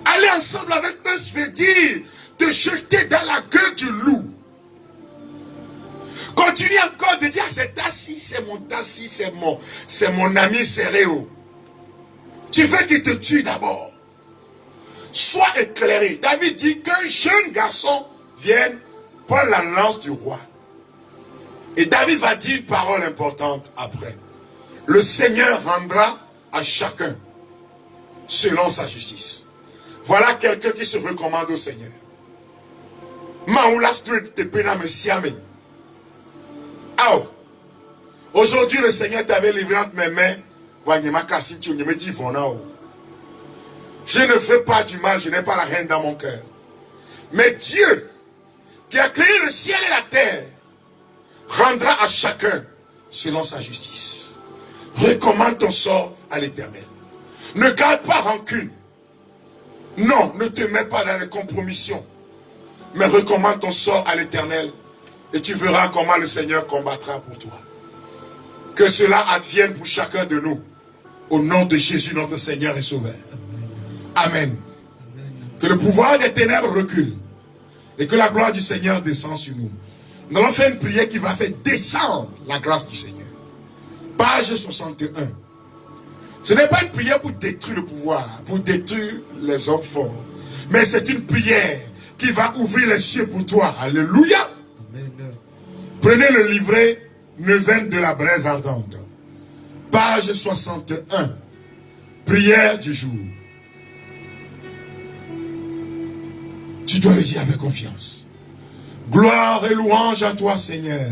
Aller ensemble avec eux veut dire te jeter dans la gueule du loup. Continue encore de dire, c'est Tassi, c'est mon Tassi, c'est mon ami, c'est Réo. Tu veux qu'il te tue d'abord. Sois éclairé. David dit qu'un jeune garçon vienne prendre la lance du roi. Et David va dire une parole importante après. Le Seigneur rendra à chacun selon sa justice. Voilà quelqu'un qui se recommande au Seigneur. Aujourd'hui, le Seigneur t'avait livré entre mes mains. Je ne fais pas du mal, je n'ai pas la haine dans mon cœur. Mais Dieu, qui a créé le ciel et la terre, rendra à chacun selon sa justice. Recommande ton sort à l'Éternel. Ne garde pas rancune. Non, ne te mets pas dans les compromissions. Mais recommande ton sort à l'Éternel. Et tu verras comment le Seigneur combattra pour toi. Que cela advienne pour chacun de nous. Au nom de Jésus, notre Seigneur et Sauveur. Amen. Que le pouvoir des ténèbres recule. Et que la gloire du Seigneur descende sur nous. Nous allons faire une prière qui va faire descendre la grâce du Seigneur. Page 61. Ce n'est pas une prière pour détruire le pouvoir, pour détruire les hommes forts. Mais c'est une prière qui va ouvrir les cieux pour toi. Alléluia. Amen. Prenez le livret neuvaine de la braise ardente. Page 61. Prière du jour. Tu dois le dire avec confiance. Gloire et louange à toi, Seigneur.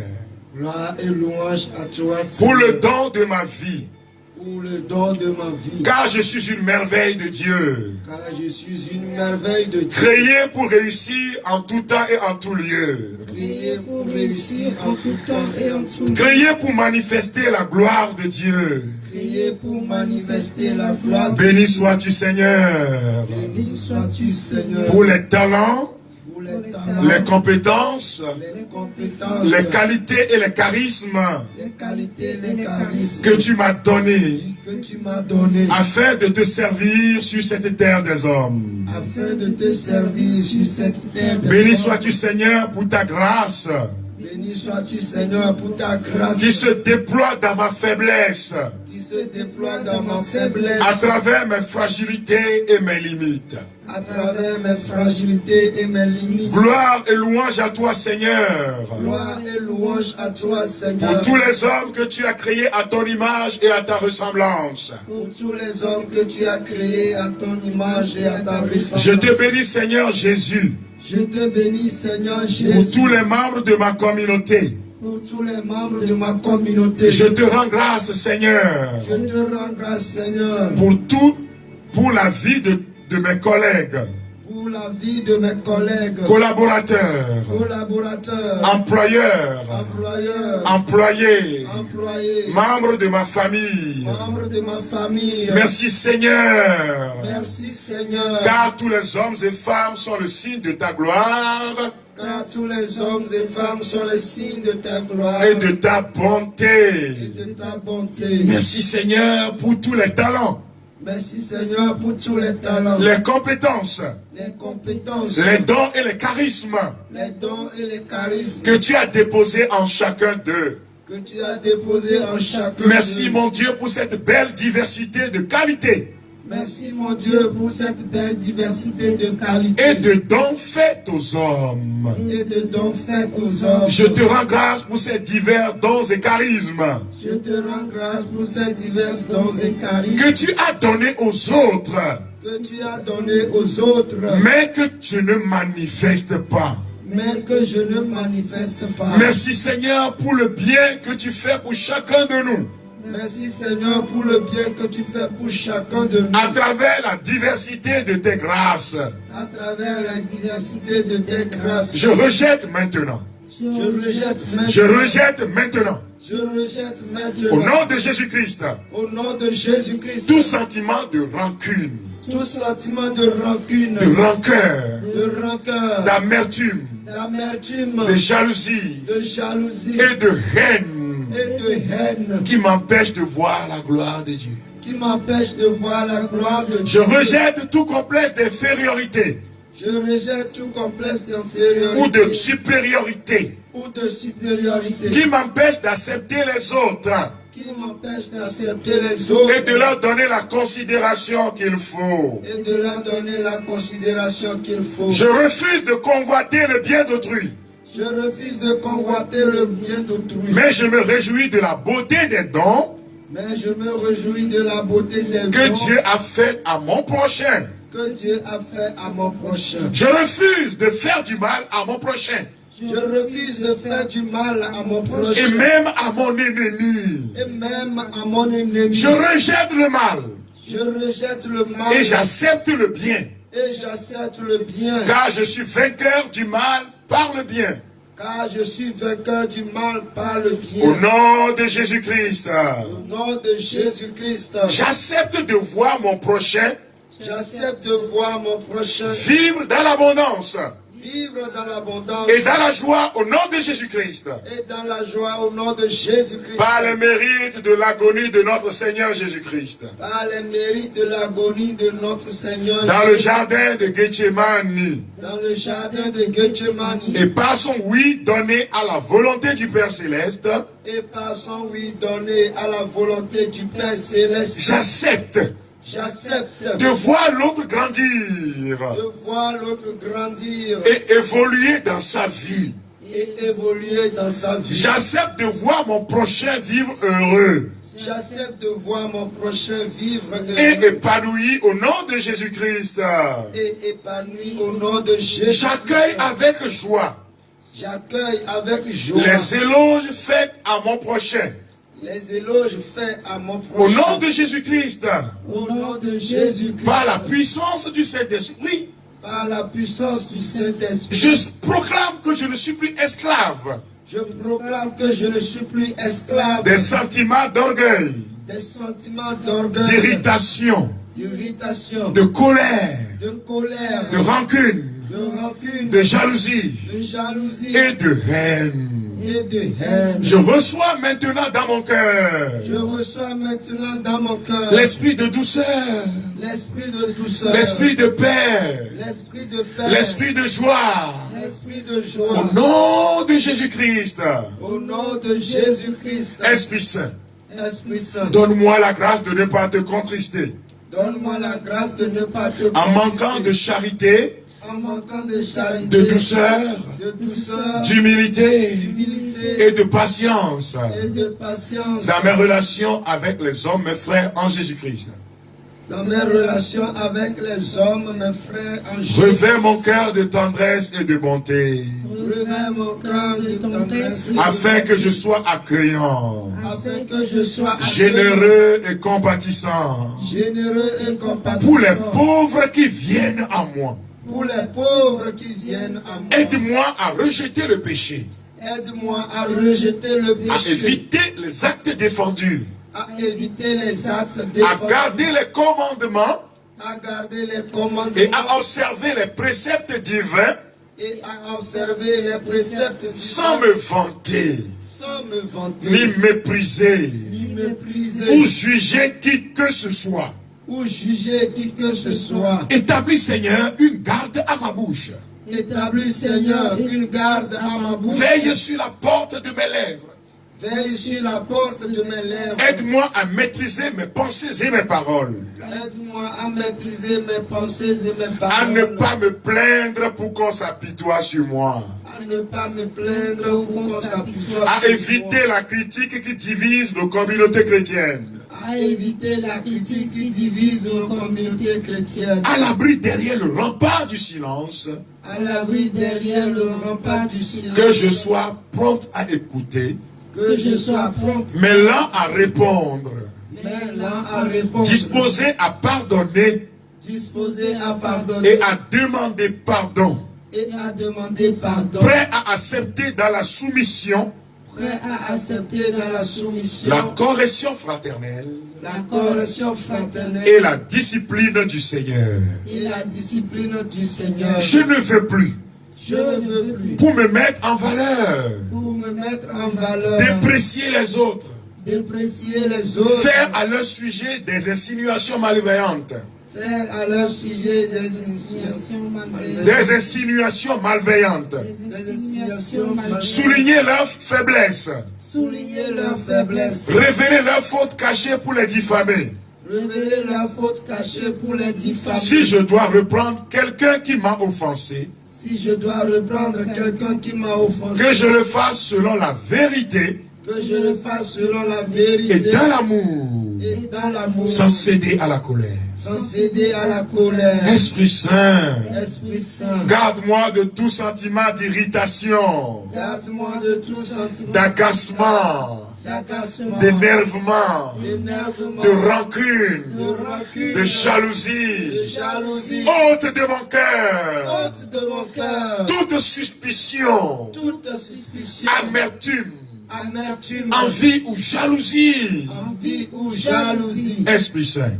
Gloire et louange à toi, Seigneur. Pour le don de ma vie. Pour le don de ma vie. Car je suis une merveille de Dieu. Car je suis une merveille de Dieu. Créé pour réussir en tout temps et en tout lieu. Créé pour réussir en tout temps et en tout lieu. Créé pour manifester la gloire de Dieu. Créé pour manifester la gloire de Dieu. Béni sois-tu, Seigneur. Béni sois-tu, Seigneur. Pour les talents, les compétences, les qualités et les charismes que tu m'as donnés afin de te servir sur cette terre des hommes. Béni sois-tu, Seigneur, pour ta grâce. Béni sois-tu, Seigneur, pour ta grâce qui se déploie dans ma faiblesse. À travers mes fragilités et mes limites. Gloire et louange à toi, Seigneur. Gloire et louange à toi, Seigneur. Pour tous les hommes que tu as créés à ton image et à ta ressemblance. Pour tous les hommes que tu as créés à ton image et à ta ressemblance. Je te bénis, Seigneur Jésus. Je te bénis, Seigneur Jésus. Pour tous les membres de ma communauté. Pour tous les membres de ma communauté. Je te rends grâce, Seigneur. Je te rends grâce, Seigneur. Pour la vie de mes collègues. Pour la vie de mes collègues. Collaborateurs. Employeurs. Employés. Membres de ma famille. Merci, Seigneur. Merci, Seigneur. Car tous les hommes et femmes sont le signe de ta gloire. Car tous les hommes et femmes sont le signe de ta gloire. Et de ta bonté. Merci, Seigneur, pour tous les talents. Merci, Seigneur, pour tous les talents. Les compétences. Les dons et les charismes. Que tu as déposés en chacun d'eux. Merci, mon Dieu, pour cette belle diversité de qualité. Merci, mon Dieu, pour cette belle diversité de qualité. Et de dons faits aux hommes. Je te rends grâce pour ces divers dons et charismes. Que tu as donné aux autres. Mais que tu ne manifestes pas. Merci, Seigneur, pour le bien que tu fais pour chacun de nous. Merci Seigneur pour le bien que tu fais pour chacun de nous. À travers la diversité de tes grâces. À travers la diversité de tes grâces. Je rejette maintenant. Je rejette maintenant. Je rejette maintenant. Je rejette maintenant. Au nom de Jésus-Christ. Au nom de Jésus-Christ. Tout sentiment de rancune. Tout sentiment de rancune. De rancœur. De rancœur. D'amertume. D'amertume. De jalousie. De jalousie. Et de haine. Et de haine. Qui m'empêche de voir la gloire de Dieu. Qui m'empêche de voir la gloire de Dieu. Je rejette tout complexe d'infériorité. Je rejette tout complexe d'infériorité. Ou de supériorité. Ou de supériorité. Qui m'empêche d'accepter les autres. Qui m'empêche d'accepter les autres. Et de leur donner la considération qu'il faut. Et de leur donner la considération qu'il faut. Je refuse de convoiter le bien d'autrui. Je refuse de convoiter le bien d'autrui. Mais je me réjouis de la beauté des dons. Mais je me réjouis de la beauté des dons. Que Dieu a fait à mon prochain. Que Dieu a fait à mon prochain. Je refuse de faire du mal à mon prochain. Je refuse de faire du mal à mon prochain. Et même à mon ennemi. Et même à mon ennemi. Je rejette le mal. Je rejette le mal. Et j'accepte le bien. Et j'accepte le bien. Car je suis vainqueur du mal par le bien. Car je suis vainqueur du mal par le bien. Au nom de Jésus-Christ. Au nom de Jésus-Christ. J'accepte de voir mon prochain. J'accepte de voir mon prochain. Vivre dans l'abondance. Vivre dans l'abondance. Et dans la joie au nom de Jésus-Christ. Et dans la joie au nom de Jésus-Christ. Par le mérite de l'agonie de notre Seigneur Jésus-Christ. Par le mérite de l'agonie de notre Seigneur. Dans le jardin de Gethsémani. Dans le jardin de Gethsémani. Et par son oui donné à la volonté du Père Céleste. Et par son oui donné à la volonté du Père Céleste. J'accepte. J'accepte de voir l'autre grandir. De voir l'autre grandir. Et évoluer dans sa vie. Et évoluer dans sa vie. J'accepte de voir mon prochain vivre heureux. J'accepte de voir mon prochain vivre heureux. Et épanoui au nom de Jésus-Christ. Et épanoui au nom de Jésus. J'accueille avec joie. J'accueille avec joie. Les éloges faits à mon prochain. Les éloges faits à mon prochain. Au nom de Jésus-Christ. Au nom de Jésus-Christ. Par la puissance du Saint-Esprit. Par la puissance du Saint-Esprit. Je proclame que je ne suis plus esclave. Je proclame que je ne suis plus esclave. Des sentiments d'orgueil. Des sentiments d'orgueil. D'irritation. D'irritation. De colère. De colère. De rancune. De rancune. De jalousie. De jalousie. Et de haine. Et de haine. Je reçois maintenant dans mon cœur. Je reçois maintenant dans mon cœur. L'esprit de douceur. L'esprit de douceur. L'esprit de paix. L'esprit de paix. L'esprit de joie. L'esprit de joie. Au nom de Jésus-Christ. Au nom de Jésus-Christ. Esprit Saint. Esprit Saint. Donne-moi la grâce de ne pas te contrister. Donne-moi la grâce de ne pas te en manquant de charité. En manquant de charité, de douceur, d'humilité et de patience dans mes relations avec les hommes, mes frères en Jésus-Christ. Dans mes relations avec les hommes, mes frères en Jésus-Christ. Revêt mon cœur de tendresse et de bonté. Revêt mon cœur de tendresse afin que je sois accueillant. Afin que je sois généreux et compatissant. Généreux et compatissant. Pour les pauvres qui viennent à moi. Pour les pauvres qui viennent à moi. Aide-moi à rejeter le péché. Aide-moi à rejeter le péché. À éviter les actes défendus. À éviter les actes défendus. À garder les commandements. À garder les commandements. Et à observer les préceptes divins. Et à observer les préceptes divins. Sans me vanter. Sans me vanter. Ni mépriser. Ni mépriser. Ou juger qui que ce soit. Ou juger qui que ce soit. Établis, Seigneur, une garde à ma bouche. Établis, Seigneur, une garde à ma bouche. Veille sur la porte de mes lèvres. Veille sur la porte de mes lèvres. Aide-moi à maîtriser mes pensées et mes paroles. Aide-moi à maîtriser mes pensées et mes paroles. À ne pas me plaindre pour qu'on s'apitoie sur moi. À ne pas me plaindre pour qu'on s'apitoie sur moi. À éviter la critique qui divise nos communautés chrétiennes. À éviter la critique qui divise nos communautés chrétiennes. À l'abri derrière le rempart du silence. À l'abri derrière le rempart du silence. Que je sois prompt à écouter. Que je sois prompte. Mais lent à répondre. Mais lent à répondre. Disposé à pardonner. Disposé à pardonner. Et à demander pardon. Et à demander pardon. Prêt à accepter dans la soumission. Prêt à accepter dans la soumission. La correction fraternelle. La correction fraternelle. Et la discipline du Seigneur. Et la discipline du Seigneur. Je ne veux plus. Je ne veux plus. Pour me mettre en valeur. Pour me mettre en valeur. Déprécier les autres. Déprécier les autres. Faire à leur sujet des insinuations malveillantes. Faire à leur sujet des insinuations malveillantes. Des insinuations malveillantes. Des insinuations malveillantes. Souligner leurs faiblesses. Souligner leurs faiblesses. Révéler leurs fautes cachées pour les diffamer. Révéler leurs fautes cachées pour les diffamer. Si je dois reprendre quelqu'un qui m'a offensé, si je dois reprendre quelqu'un qui m'a offensé, que je le fasse selon la vérité. Que je le fasse selon la vérité. Et dans l'amour. Et dans l'amour. Sans céder à la colère. Sans céder à la colère. Esprit Saint. Esprit Saint. Garde-moi de tout sentiment d'irritation. Garde-moi de tout sentiment d'agacement. D'énervement. De rancune. De jalousie. Ôte de mon cœur. Toute suspicion. Amertume. Envie ou jalousie. Esprit Saint.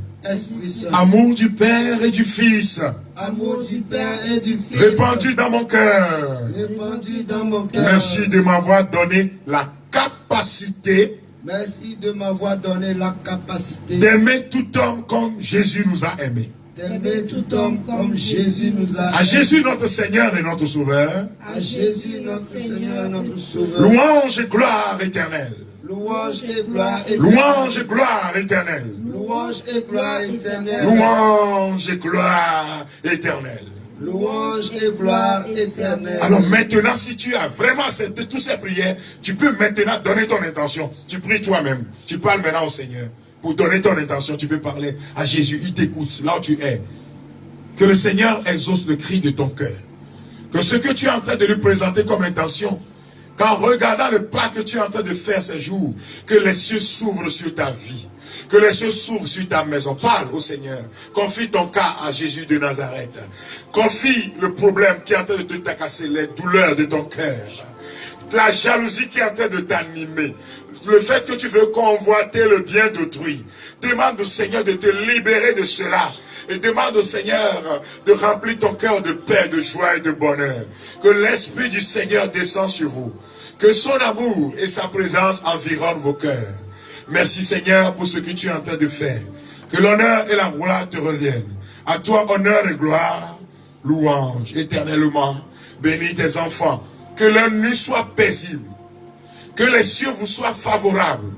Amour du Père et du Fils. Amour du Père et du Fils. Répandu dans mon cœur. Répandu dans mon cœur. Merci de m'avoir donné la capacité. Merci de m'avoir donné la capacité. D'aimer tout homme comme Jésus nous a aimés. D'aimer tout homme comme Jésus nous a aimés. À Jésus notre Seigneur et notre Sauveur. À Jésus notre Seigneur et notre Sauveur. Louange et gloire éternelle. Louange et gloire éternelle. Louange et gloire éternelle. Louange et gloire éternelle. Louange et gloire éternelle. Louange et gloire éternelle. Alors maintenant, si tu as vraiment accepté toutes ces prières, tu peux maintenant donner ton intention. Tu pries toi-même. Tu parles maintenant au Seigneur. Pour donner ton intention, tu peux parler à Jésus. Il t'écoute là où tu es. Que le Seigneur exauce le cri de ton cœur. Que ce que tu es en train de lui présenter comme intention, qu'en regardant le pas que tu es en train de faire ces jours, que les cieux s'ouvrent sur ta vie. Que les cieux s'ouvrent sur ta maison. Parle au Seigneur. Confie ton cas à Jésus de Nazareth. Confie le problème qui est en train de te tracasser, les douleurs de ton cœur. La jalousie qui est en train de t'animer. Le fait que tu veux convoiter le bien d'autrui. Demande au Seigneur de te libérer de cela. Et demande au Seigneur de remplir ton cœur de paix, de joie et de bonheur. Que l'Esprit du Seigneur descende sur vous. Que son amour et sa présence environnent vos cœurs. Merci Seigneur pour ce que tu es en train de faire. Que l'honneur et la gloire te reviennent. À toi honneur et gloire, louange éternellement. Bénis tes enfants. Que leur nuit soit paisible. Que les cieux vous soient favorables.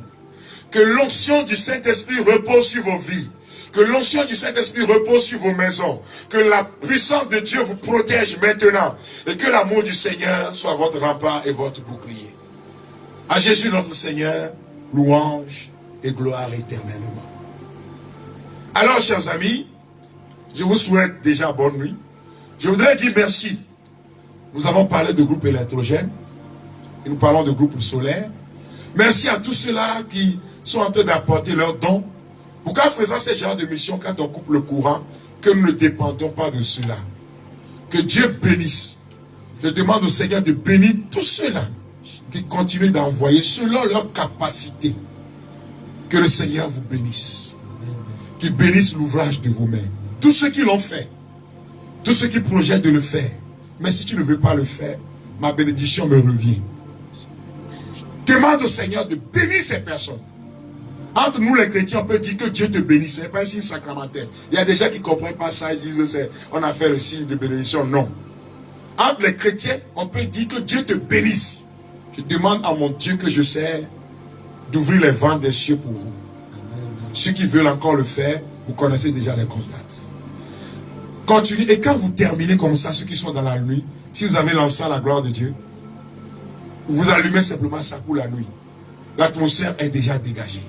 Que l'onction du Saint-Esprit repose sur vos vies. Que l'onction du Saint-Esprit repose sur vos maisons. Que la puissance de Dieu vous protège maintenant. Et que l'amour du Seigneur soit votre rempart et votre bouclier. À Jésus notre Seigneur, louange et gloire éternellement. Alors, chers amis, je vous souhaite déjà bonne nuit. Je voudrais dire merci. Nous avons parlé de groupe électrogène. Et nous parlons de groupe solaire. Merci à tous ceux-là qui sont en train d'apporter leurs dons. Pourquoi faisant ce genre de mission quand on coupe le courant, que nous ne dépendons pas de cela. Que Dieu bénisse. Je demande au Seigneur de bénir tous ceux-là qui continuent d'envoyer selon leur capacité. Que le Seigneur vous bénisse. Qu'il bénisse l'ouvrage de vos mains. Tous ceux qui l'ont fait. Tous ceux qui projettent de le faire. Mais si tu ne veux pas le faire, ma bénédiction me revient. Demande au Seigneur de bénir ces personnes. Entre nous les chrétiens, on peut dire que Dieu te bénisse. Ce n'est pas un signe sacramentel. Il y a des gens qui ne comprennent pas ça. Ils disent on a fait le signe de bénédiction. Non. Entre les chrétiens, on peut dire que Dieu te bénisse. Je demande à mon Dieu que je sais d'ouvrir les vents des cieux pour vous. Ceux qui veulent encore le faire, vous connaissez déjà les contacts. Continuez. Et quand vous terminez comme ça, ceux qui sont dans la nuit, si vous avez lancé la gloire de Dieu, vous allumez simplement ça pour la nuit. L'atmosphère est déjà dégagée.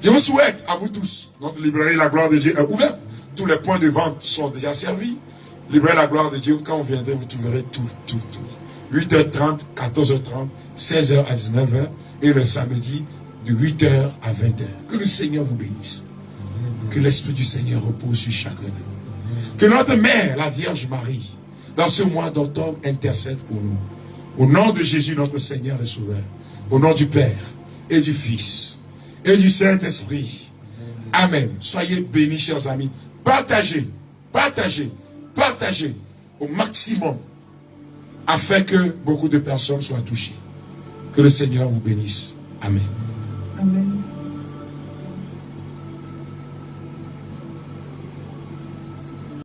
Je vous souhaite à vous tous, notre librairie La Gloire de Dieu est ouverte. Tous les points de vente sont déjà servis. Librairie La Gloire de Dieu, quand vous viendrez, vous trouverez tout. 8h30, 14h30, 16h à 19h, et le samedi de 8h à 20h. Que le Seigneur vous bénisse. Que l'Esprit du Seigneur repose sur chacun de nous. Que notre Mère, la Vierge Marie, dans ce mois d'octobre, intercède pour nous. Au nom de Jésus, notre Seigneur et Sauveur. Au nom du Père et du Fils et du Saint-Esprit. Amen. Soyez bénis, chers amis. Partagez, partagez, partagez au maximum afin que beaucoup de personnes soient touchées. Que le Seigneur vous bénisse. Amen. Amen.